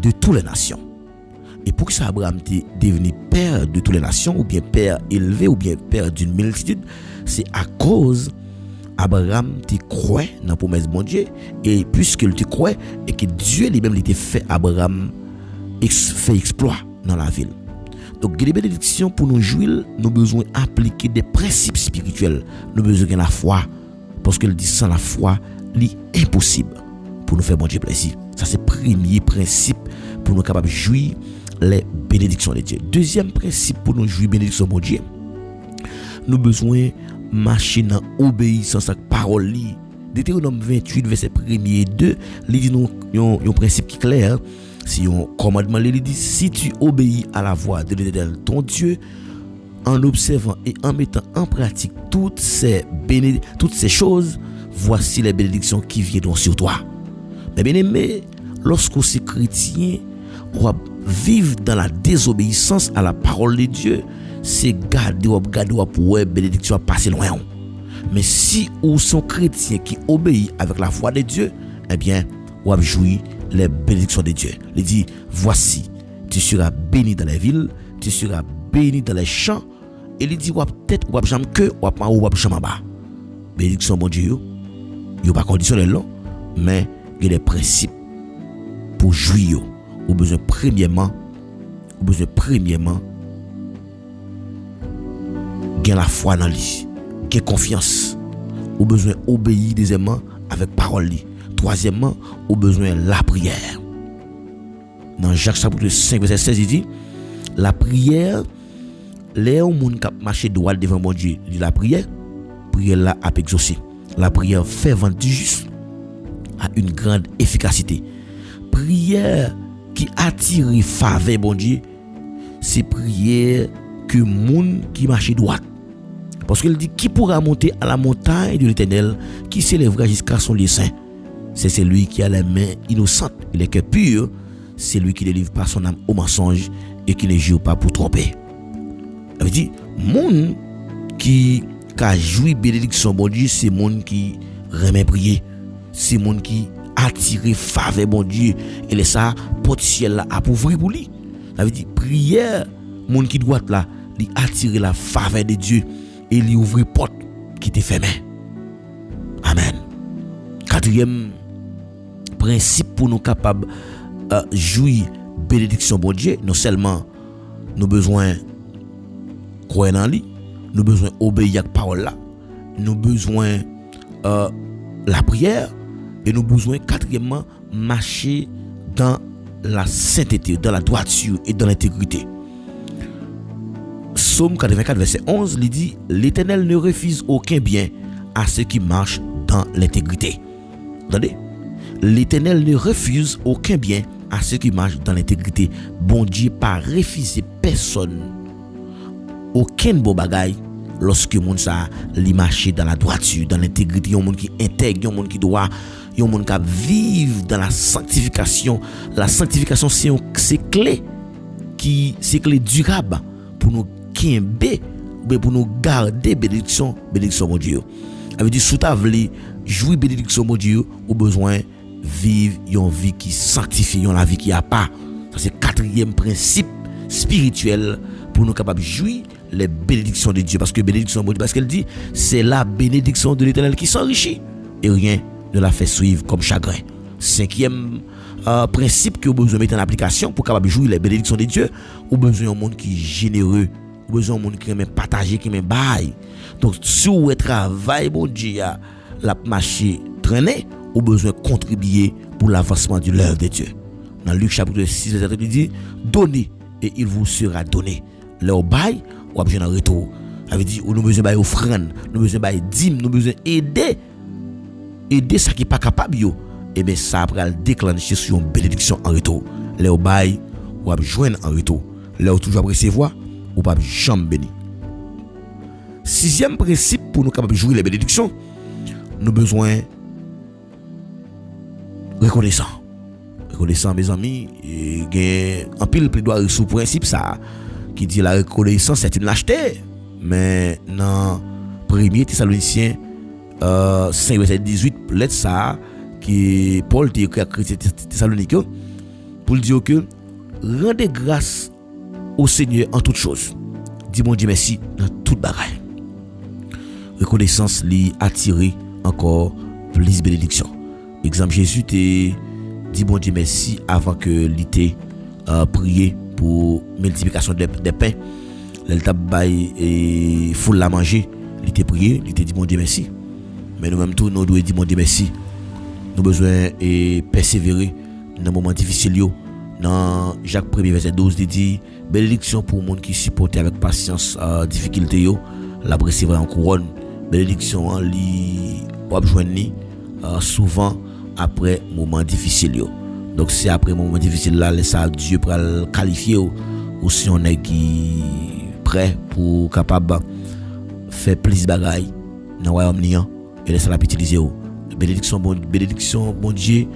de toutes les nations. Et pour que ça Abraham te devenu père de toutes les nations, ou bien père élevé, ou bien père d'une multitude, c'est à cause Abraham te croit dans la promesse bon Dieu, et puisqu'il te croit, et que Dieu lui-même il te fait Abraham fait exploit dans la ville. Donc, les bénédictions pour nous jouir, nous avons besoin d'appliquer des principes spirituels. Nous avons besoin de la foi. Parce qu'il dit sans la foi, c'est impossible pour nous faire bon Dieu plaisir. Ça, c'est le premier principe pour nous capables de jouir les bénédictions de Dieu. Deuxième principe pour nous jouir les bénédictions de Dieu, nous avons besoin de marcher dans l'obéissance à la parole. Deutéronome 28, verset 1 et 2, il dit nous un principe qui est clair. Si on commandement il dit si tu obéis à la voix de l'Éternel ton Dieu en observant et en mettant en pratique toutes ces choses, voici les bénédictions qui viendront sur toi. Mais bien aimé, lorsqu'on est chrétien, on va vivre dans la désobéissance à la parole de Dieu, c'est garder pour les bénédictions passer loin. Mais si on est un chrétien qui obéit avec la foi de Dieu, eh bien, on va jouir les bénédictions de Dieu. Il dit, voici, tu seras béni dans les villes, tu seras béni dans les champs. Et il dit, ou peut-être, ou jamais que, ou jamais bas. Bénédiction, mon Dieu, il n'y a pas conditionnel, non, mais il y a des principes pour jouir. Ou besoin premièrement, gagner la foi dans lui, gagner confiance. Ou besoin obéir deuxièmement avec parole. Troisièmement, au besoin de la prière. Dans Jacques chapitre 5, verset 16, il dit, la prière, les gens qui marchent droit devant mon Dieu, il dit la prière là a exaucé. La prière fervente du juste a une grande efficacité. Prière qui attire faveur bon Dieu, c'est prière que moun qui marche droit. Parce qu'il dit, qui pourra monter à la montagne de l'Éternel, qui s'élèvera jusqu'à son lieu saint? C'est celui qui a les mains innocentes et les cœurs purs, c'est lui qui ne délivre pas son âme au mensonge et qui ne jure pas pour tromper. Ça veut dire, moun qui a joui bénédiction bon Dieu, c'est moun qui remet prier, c'est moun qui attire faveur bon Dieu et laisse ça porte ciel là appauvri pour lui. Ça veut dire prière, moun qui doit là, lui attirer la faveur de Dieu et lui ouvrir porte qui te fermée. Amen. Quatrième principe pour nous capables jouir bénédiction bon Dieu, non seulement nous besoin croire en lui, nous besoin obéir à la parole là, nous besoin la prière et nous besoin quatrièmement marcher dans la sainteté, dans la droiture et dans l'intégrité. Psaume 84 verset 11 il dit, l'Éternel ne refuse aucun bien à ceux qui marchent dans l'intégrité. Attendez, l'Éternel ne refuse aucun bien à ceux qui marchent dans l'intégrité. Bon Dieu pas refuser personne aucun beau bagaille lorsque monde ça li marcher dans la droiture, dans l'intégrité, un monde qui intègre, un monde qui doit, yon monde qui vivre dans la sanctification. La sanctification c'est clé durable pour nous kimber, pour nous garder bénédiction mon Dieu. Ça veut dire sous ta vle jouir bénédiction mon Dieu, ou besoin vivre une vie qui sanctifie, la vie qui a pas. Ça c'est quatrième principe spirituel pour nous capables de jouir les bénédictions de Dieu, parce que bénédiction de Dieu, parce qu'elle dit c'est la bénédiction de l'Éternel qui s'enrichit et rien ne la fait suivre comme chagrin. Cinquième principe que vous besoin mettre en application pour capable jouir les bénédictions de Dieu, ou besoin d'un monde qui est généreux, ou besoin d'un monde qui aime partager, qui aime bail. Donc si vous travail bon Dieu la marché traîner, ou besoin contribuer pour l'avancement de l'œuvre de Dieu. Dans Luc chapitre 6 verset 3 il dit donnez et il vous sera donné. Leur bail ou a besoin de retour. Ça veut dire nous besoin bail offrande, nous besoin bail dîme, nous besoin aider ça qui est pas capable yo. Et bien ça après déclencher sur une bénédiction en retour. Leur bail ou a joindre en retour. Leur toujours recevoir ou pas jamais béni. Sixième principe pour nous capable jouer les bénédictions, nous besoin reconnaissant mes amis, il y a un pile plaidoyer sous principe ça qui dit la reconnaissance c'est une lâcheté, mais dans 1er Thessaloniciens 5 verset 18 lettre ça qui Paul dit à Thessalonique pour dire que rendez grâce au Seigneur en toutes choses. Dis mon Dieu merci dans toute bagaille. Reconnaissance li attirer encore plus bénédiction. Exemple Jésus te dit bon Dieu merci avant que l'été prier pour multiplication des pains. L'état bail et foule la manger, l'été prier, l'été dit bon Dieu merci. Mais nous même tout nous doit dire bon Dieu merci. Nous besoin et persévérer dans moment difficile yo. Dans Jacques 1 verset 12 il dit bénédiction pour monde qui supporte avec patience difficulté yo, la recevoir en couronne. Bénédiction li ou joindre souvent après moment difficile yo. Donc c'est après moment difficile là laisse Dieu pour le qualifier ou si on est qui prêt pour capable faire plus bagaille dans royaume nian et laisse la utiliser bénédiction bon Dieu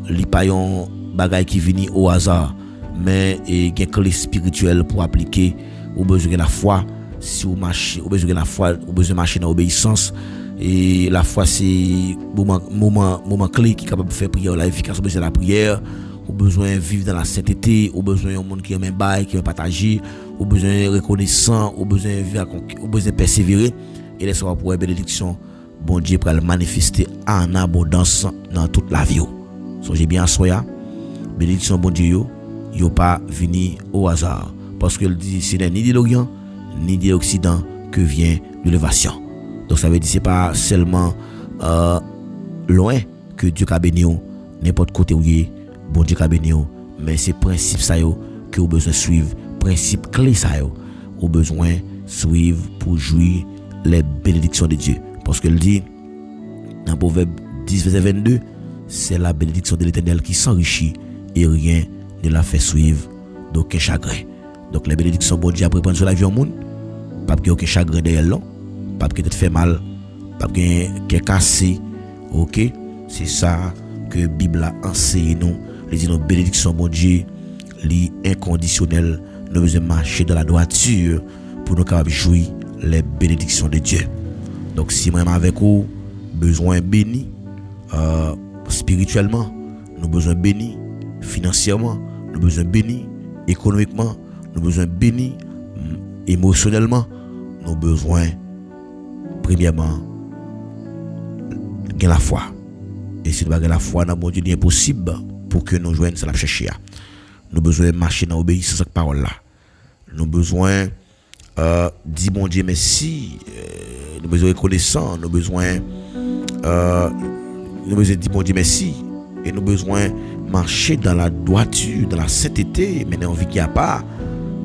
li pa yon bagaille qui vini au hasard mais et gen clé spirituel pour appliquer ou besoin de la foi. Si vous marchez, vous besoin de la foi, vous besoin marcher dans l'obéissance. Et la foi c'est moment clé qui est capable de faire prière la efficace. Vous besoin de la prière, vous besoin vivre dans la sainteté, vous besoin d'un monde qui aime bail, qui aime partager, vous besoin reconnaissant, vous besoin vivre, vous besoin persévérer et laisser pour une bénédiction. Bon Dieu pour le manifester en abondance dans toute la vie. Songez bien à soya, bénédiction bon Dieu yo pas venu au hasard parce que il dit c'est ni de l'Orient ni de l'Occident que vient l'élévation. Donc ça veut dire c'est pas seulement loin que Dieu a béni n'importe côté où bon Dieu a béni mais c'est principe ça yo que vous besoin suivre, principe clé ça yo vous besoin suivre pour jouir les bénédictions de Dieu parce que il dit dans Proverbe 10 verset 22 c'est la bénédiction de l'Éternel qui s'enrichit et rien ne la fait suivre d'aucun chagrin. Donc les bénédictions bon Dieu après prendre sur la vie au monde, pas qu'il y ait aucun chagrin derrière là, pas qu'il te fait mal, pas qu'il y ait cassé. OK, c'est ça que Bible a enseigné nous. Les dit nos bénédictions bon Dieu, li inconditionnel, nous besoin marcher dans la droiture pour nous capable jouir les bénédictions de Dieu. Donc si moi avec vous besoin béni spirituellement, nous besoin béni financièrement, nous besoin béni économiquement, nous besoin béni émotionnellement, nous besoin premièrement gagner la foi. Et si nous pas la foi dans mon Dieu, c'est impossible pour que nous joignent ça la chercher. Nous besoin marcher dans obéissance à cette parole là. Nous besoin dire bon Dieu merci, nous besoin reconnaissant, nous besoin dire bon Dieu merci et nous besoin marcher dans la droiture, dans la sainteté, mais dans vie qui a pas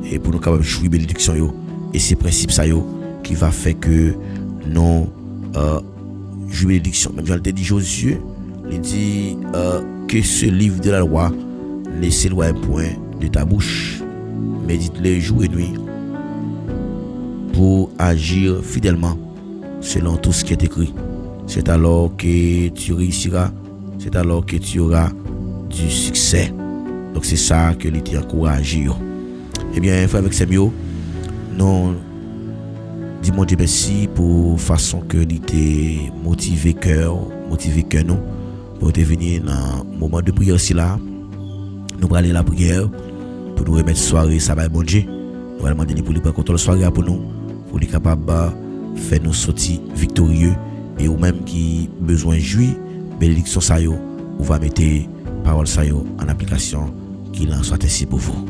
et pour nous capable jouir bénédiction yo. Et c'est principe ça yo qui va faire que nous jouir bénédiction. Même Jean te dit Josué, il dit que ce livre de la loi ne s'éloigne point de ta bouche, médite-le jour et nuit pour agir fidèlement selon tout ce qui est écrit. C'est alors que tu réussiras c'est alors que tu auras du succès. Donc c'est ça que l'été encouragé. Eh bien, frère avec Semio, non, dis-moi Dieu merci pour façon que l'été motivé cœur nous pour te venir dans le moment de prière aussi là. Nous allons aller à la prière pour nous remettre soirée ça va bon Dieu. Nous allons demander pour lui prendre contrôle soirée pour nous, pour lui capable faire nous sortir victorieux et ou même qui besoin jouir bénédiction ça yo, ou va mettre parole ça yo en application qu'il en soit ainsi pour vous.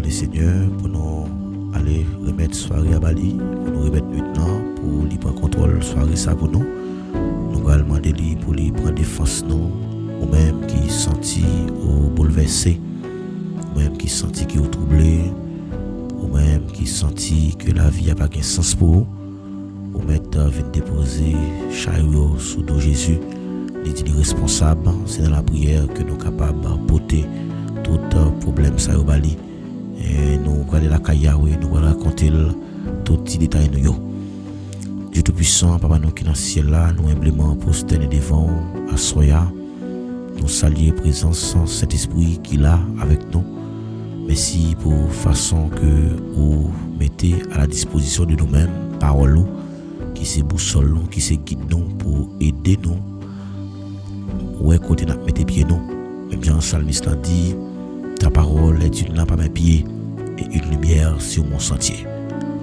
Seigneur, pour nous aller remettre soirée à Bali, pour nous remettre maintenant, pour lui prendre contrôle soirée ça pour nous. Nous allons demander pour lui prendre défense nous, ou même qui senti ou bouleversé, ou même qui senti qui est troublé, ou même qui senti que la vie n'a pas de sens pour vous, ou mettre venir déposer chariot sous dos Jésus, il dit responsable, c'est dans la prière que nous sommes capables de porter tout problème ça au Bali. Et nous allons la Kayawe, nous allons raconter tout petit détail nous. Dieu Tout-Puissant, Papa nous qui dans le ciel là, nous humblement prosterner devant à Soya, nous saluer présence cet esprit qui est là avec nous. Merci pour façon que vous mettez à la disposition de nous-mêmes, parole qui se boussole, qui se guide nous pour aider nous. Où est côté nous mettre pieds nous. Même Jean Salmiste l'a dit, ta parole est une lampe à mes pieds et une lumière sur mon sentier.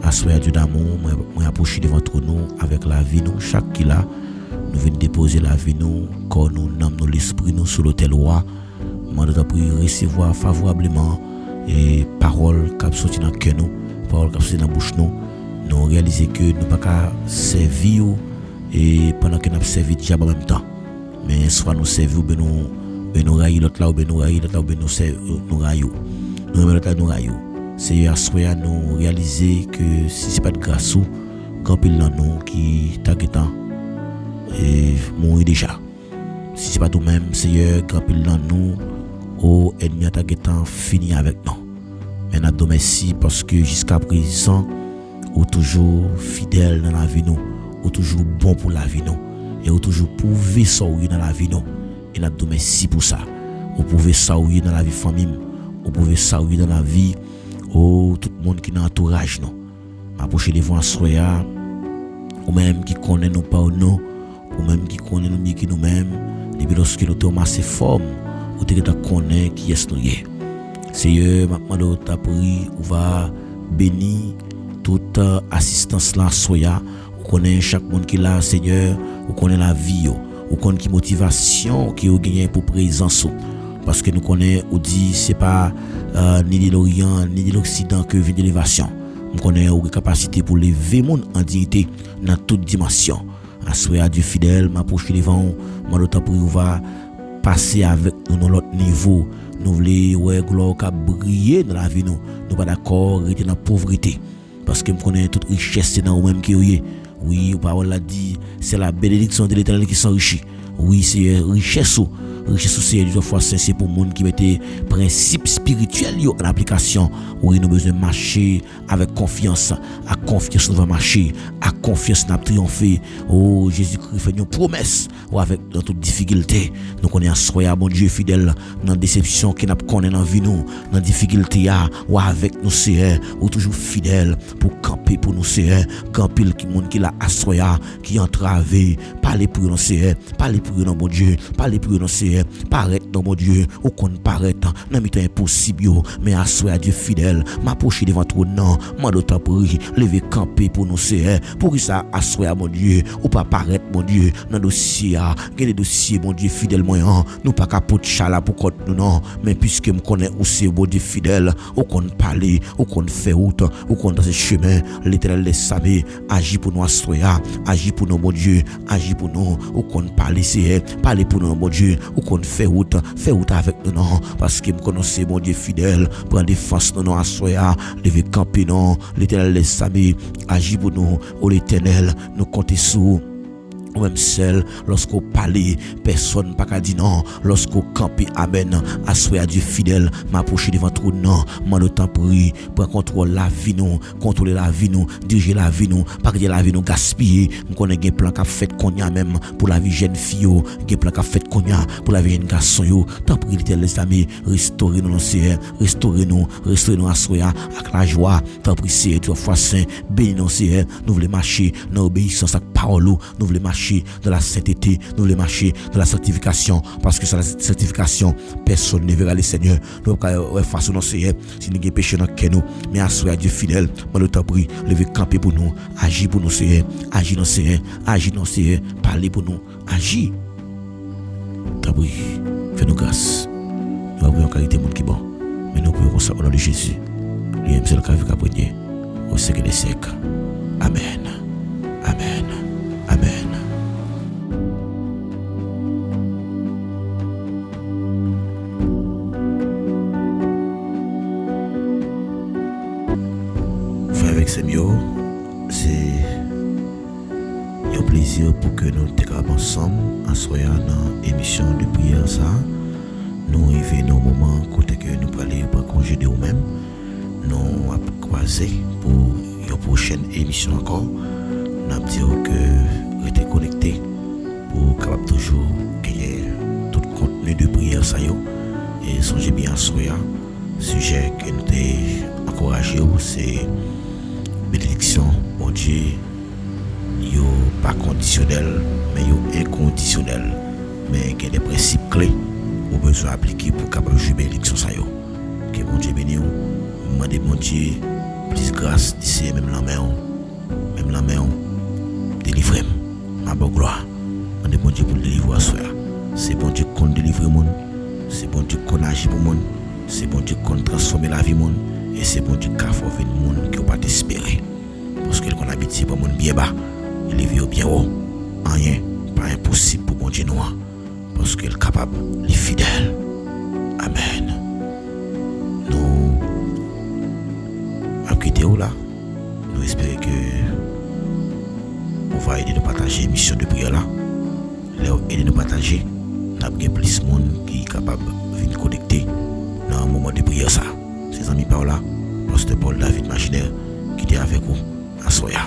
Assoyez Dieu d'amour, moi approcher devant nous avec la vie nous, chaque qui là, nous venons déposer la vie nous, corps nous, âme nous, l'esprit nous sur l'autel roi. Demandons pour recevoir favorablement et parole qui sorti dans le cœur nous, parole qui sorti dans la bouche nous, nous réaliser que nous pas qu'à servir et pendant que nous servi déjà en même temps. Mais soit nous servir ou nous railler l'autre là ou nous railler l'autre là ou nous railler. Nous l'autre là nous railler. C'est à soir nous réaliser que si c'est pas de grâce ou quand pile dans nous qui t'inquiétant et mourir déjà. Si c'est pas tout même Seigneur quand pile dans nous au ennemi t'inquiétant fini avec nous. Mais nous te merci parce que jusqu'à présent ou toujours fidèle dans la vie nous, ou toujours bon pour la vie nous et ou toujours prouver ça dans la vie nous. Et nous te merci pour ça. Ou prouver ça dans la vie famille, ou prouver ça dans la vie tout le monde qui est dans l'entourage nous. M'approcher devant Soya, ou même qui connaît nous pas ou non, ou même qui connaît nous mieux que nous-mêmes, depuis lorsque nous sommes assez formes, ou te connaît qui est nous. Seigneur, maintenant ta prière, ou va bénir toute assistance là Soya, ou connaît chaque monde qui est là, Seigneur, ou connaît la vie, ou connaît qui motivation qui a gagné pour présence. Parce que nous connaissons, on dit, c'est pas ni de l'Orient, ni de l'Occident que vient l'élévation. Nous connaissons une capacité pour lever mon en dignité dans toute dimension. À souhait à Dieu fidèle, m'approcher devant, m'en pour va passer avec nous dans l'autre niveau. Nous voulons ouais gloire qui briller dans la vie nous. Nous pas d'accord rester dans la pauvreté parce que nous connaissons toute richesse c'est dans nous même qui est. Oui, parole l'a dit, c'est la bénédiction de l'Éternel qui s'enrichit. Oui, c'est richesse. Richesse c'est une fois c'est pour monde qui mettait principe spirituel en application. Oui, nous besoin marcher avec confiance. À confiance nous va marcher. À confiance nous triompher. Oh, Jésus-Christ fait une promesse. Ou avec dans toute difficulté, nous connaissons soya bon Dieu fidèle dans déception qui n'a pas connaît dans vie nous, dans difficulté ou avec nous c'est ou toujours fidèle pour camper pour nous c'est camper qui monde qui l'a assoya qui entravé parler pour nous c'est parler pour nous mon Dieu parler pour nous c'est paraître dans mon Dieu ou qu'on paraître dans mi-temps impossible mais assoya Dieu fidèle m'approcher devant ton nom m'a d'autant prier lever camper pour nous c'est pour ça assoya mon Dieu ou pas paraître mon Dieu dans dossier il y a des dossiers, mon Dieu fidèle, moyen. Nous pas capote chala pour contre nous, non. Mais puisque me connaît aussi, mon Dieu fidèle, ou qu'on parle, ou qu'on fait route, ou qu'on dans ce chemin, l'Éternel les savait, agit pour nous assoya, agit pour nous, mon Dieu, agit pour nous, ou qu'on parle, c'est parler pour nous, mon Dieu, ou qu'on fait route avec nous, non. Parce que me connaissez, mon Dieu fidèle, prendre défense, nous, assoya, lever camper, non. L'Éternel les savait, agit pour nous, ô l'Éternel, nous comptons sous. Ou même seul, lorsqu'on parle, personne pas qu'à dire non. Lorsqu'on campe, amen, assoya Dieu fidèle, m'approcher devant tout non, m'en autant prier, pour contrôler la vie nous, contrôler la vie nous, diriger la vie nous, pas que la vie nous gaspiller. Nous connaissons un plan qu'a fait qu'on y a même pour la vie jeune fille, un plan qu'a fait qu'on y a pour la vie jeune garçon yo. Tant pis les amis, restaurer nous Seigneur, restaurer nous assoya avec la joie. Tant pis Seigneur, trois fois saint, bénis nous Seigneur, nous voulons marcher dans l'obéissance à parole, nous voulons marcher dans la sainteté, nous voulons marcher dans la sanctification, parce que sans la sanctification, personne ne verra le Seigneur. Nous avons face au Seigneur, si nous avons péché dans le nous, mais assoyez Dieu fidèle, mais nous t'avons lever camper pour nous, agir pour nous Seigneur, agir dans Seigneur, agir dans Seigneur, parler pour nous, agir. T'as pris, fais-nous grâce. Nous avons une qualité monde qui est bon, mais nous pouvons ça au nom de Jésus. Lui même c'est le cas avec Caponier, au siècle des siècles. Amen. Amen. Amen. Avec ces mieux, c'est un plaisir pour que nous soyons ensemble en soyant dans l'émission de prière ça. Nous arrivons dans un moment côté que nous parlons pour congé de nous-mêmes. Nous avons croisé pour une prochaine émission encore. Nous avons dit que restez connectés pour capable toujours gagner tout contenu de prière ça yo. Et songez bien à soya. Sujet que nous avons encouragé c'est bénédiction, mon Dieu, yo pas conditionnel, mais yo inconditionnel. Mais il y a des principes clés qu'on besoin appliquer pour capable jouer bénédiction ça yo. Que mon Dieu bénisse, demandez mon Dieu plus grâce d'ici même la main, délivrez ma bonne gloire. Demandez mon Dieu pour délivrer à soi. C'est bon Dieu qu'on délivre mon, c'est bon Dieu qu'on agit pour mon, c'est bon Dieu qu'on transforme la vie mon. Et c'est bon Dieu qui a fait le monde qui n'a pas espéré. Parce que qu'on habite pour le monde bien bas, il vit bien haut. Rien, pas impossible pour mon Dieu noir. Parce qu'il est capable, il est fidèle. Amen. Nous avons quitté là. Nous espérons que on va aider nous partager l'émission de prière là. Aider nous partager. Nous avons plus de monde qui est capable de venir connecter dans un moment de prière ça. Ses amis par là, Pasteur Paul David Machinaire qui était avec vous à Soya.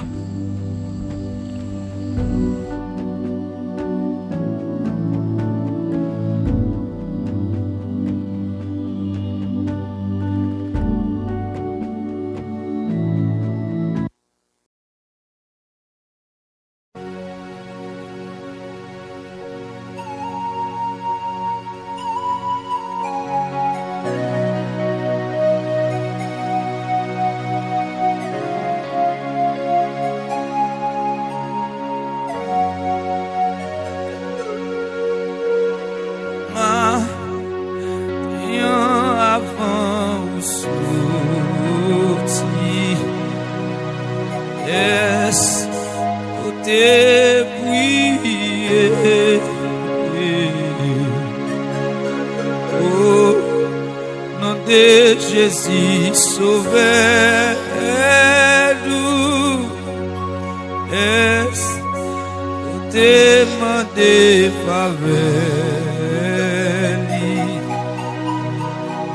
côté Jésus sauvez-nous. Est-ce demandé faveur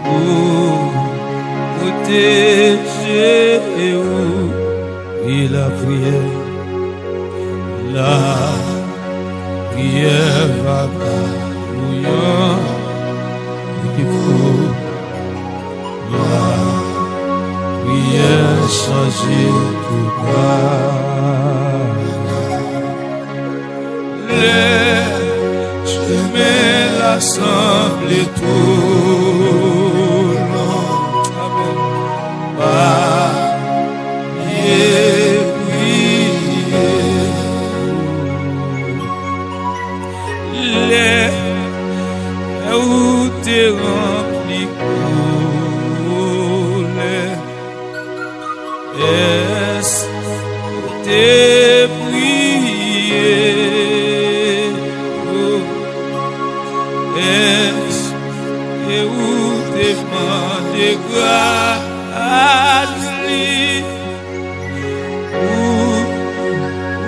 pour protéger et la prière va bouillant il faut la prière changer tout bas. Les chemins l'assemblent tout long. Amen. Prier, prier. Les routes remplies coulent. Est-ce que prier? Est-ce que vous demandez grâce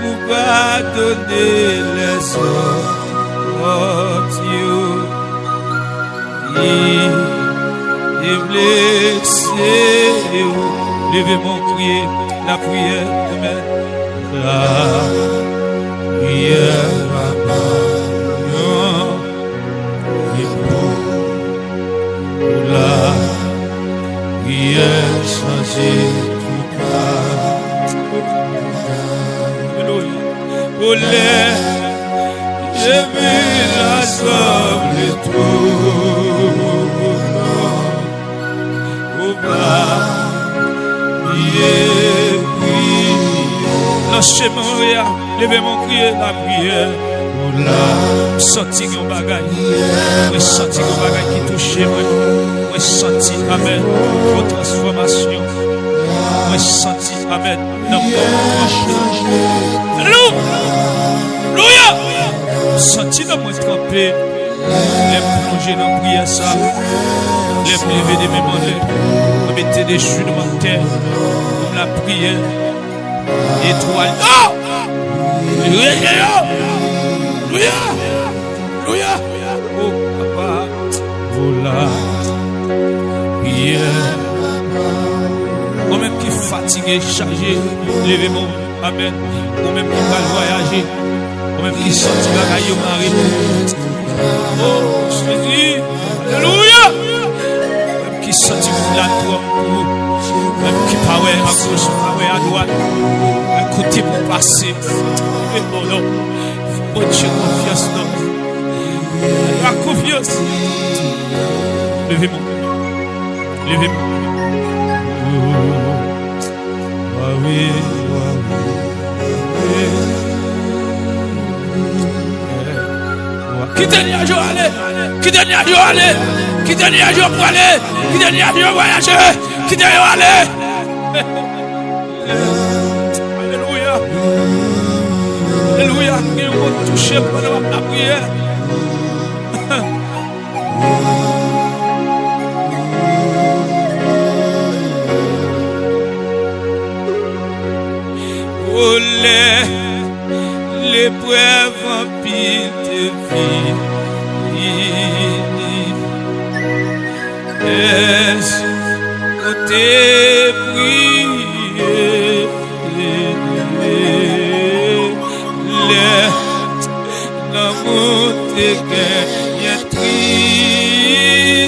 ou pardonner les sortes et blessés? Levez mon crier la prière demain. La prière va pas. La prière changer tout cas. Alléluia. Oh les je vais l'assembler tout. Oh bas. Lâchez-moi, levez mon crier la prière. Senti un bagage, moi senti un bagage qui touche moi senti amen pour transformation, moi senti amen dans mon alléluia, senti dans moi tremper, les plonger dans la prière ça, les lever des mains, mettre des genoux dans terre, comme la prière, étoile. Alléluia! Alléluia! Oh, papa, voilà. Prière. Moi-même qui fatigué, chargé, levez-moi. Amen. Moi-même qui va voyager. Moi-même qui sorti la caille au mari. Oh, Jésus. Alléluia! Moi-même qui sorti la tour. Même qui paraît à gauche, paraît à droite. Un côté pour passer. Et bon, non. Bon Dieu, confiance, non. La confiance. Levez-moi. Levez-moi. Ah oui, qui dernier jour aller? Qui dernier jour aller? Qui dernier jour pour aller? Qui dernier jour voyager? Qui dernier aller? Alléluia. Alléluia. Qui vous touche pendant la prière? Oh, l'épreuve en pile de vie. Est-ce que t'es prié? L'amour t'es gagné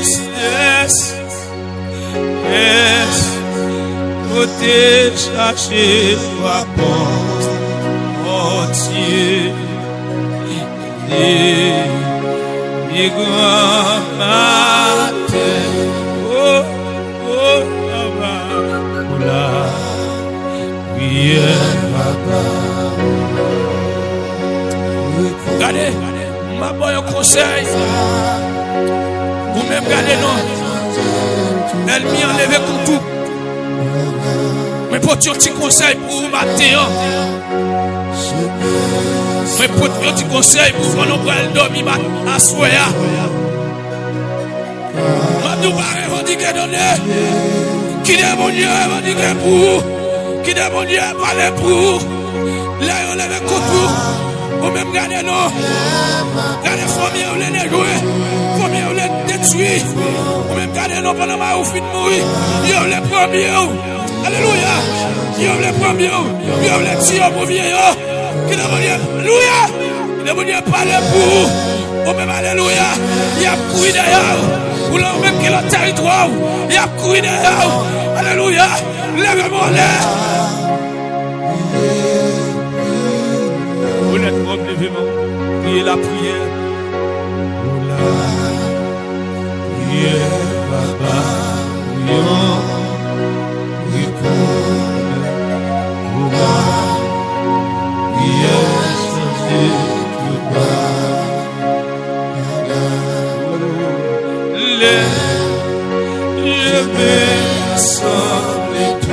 tristesse. Est-ce que t'es cherché toi porte entier? Et grand matin, oh, la prière, papa. Regardez, ma boy au conseil. Vous-même, regardez, non. Elle m'y enlève pour tout. Mais pour un petit conseil pour vous matin. Mais pour un petit conseil pour vous dormir à soya. Nous revendiquer donner. Qui est mon Dieu revendiquer pour. Qui est mon Dieu parler pour. Là, on lève un couteau. Ou même gardez nous. Gardez famille, on les jouer. Famille, on les détruire. Ou même gardez nous pendant ma ou fin de mourir. Yo les premiers. Alléluia. Yo les premiers. Yo les tirs pour vieillir. Qui est mon Dieu. Alléluia. Qui est mon Dieu parler pour. Ou même alléluia. Il y a couru derrière. Ou là, même qui est le territoire. Il y a couru derrière. Alléluia. Lève-moi là. Vous n'êtes pas levez-moi. Priez la prière. Priez, Papa. Prions. Je vais sembler tout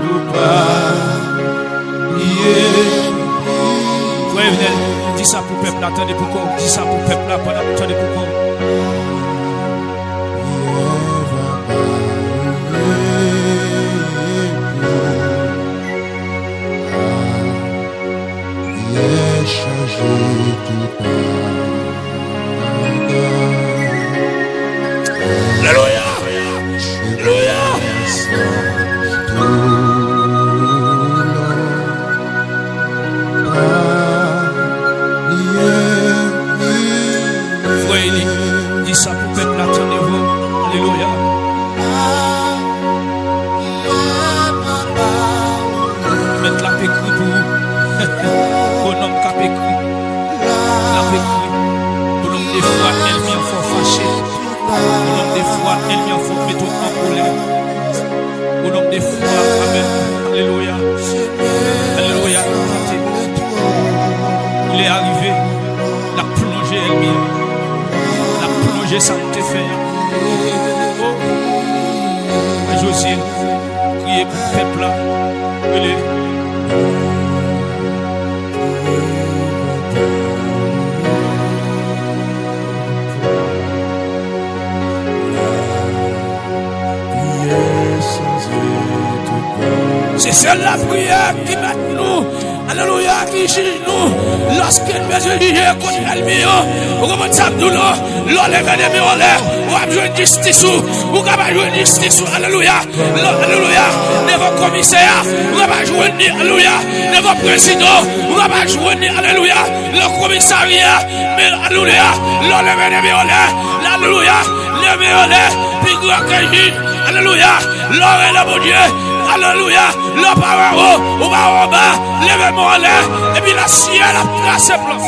ou pas. Dis ça pour le peuple, attendez pourquoi. Dis ça pour le peuple, attendez pourquoi. Alléluia. Alléluia. Voyez, dis ça pour le peuple, attendez-vous. Alléluia. Mettre la paix pour vous. Au nom de la paix. La paix. Au nom des fois, elle vient fort fâché. Au nom des fois, elle vient fort mettre en colère. Au nom des fois, amen. Alléluia. Alléluia. Il est arrivé. La plongée, elle vient. La plongée, ça te fait. Oh. Josué, priez pour le peuple là. C'est celle la prière qui met nous, alléluia, qui juge nous. Lorsqu'elle met le juge contre l'ennemi, vous comprenez ça, nous, l'enlève l'ennemi en l'air, vous avez joué justice, vous avez joué justice, alléluia, alléluia, de vos commissaires, vous avez joué, alléluia, de vos présidents, vous avez joué, alléluia, le commissariat, mais alléluia, l'enlève l'ennemi en l'air, alléluia, l'ennemi en l'air, puis grand que juge, alléluia, l'enlève le bon Dieu. Alléluia, le parent, ou bas, lève-moi en l'air, et puis la ciel a placé plan.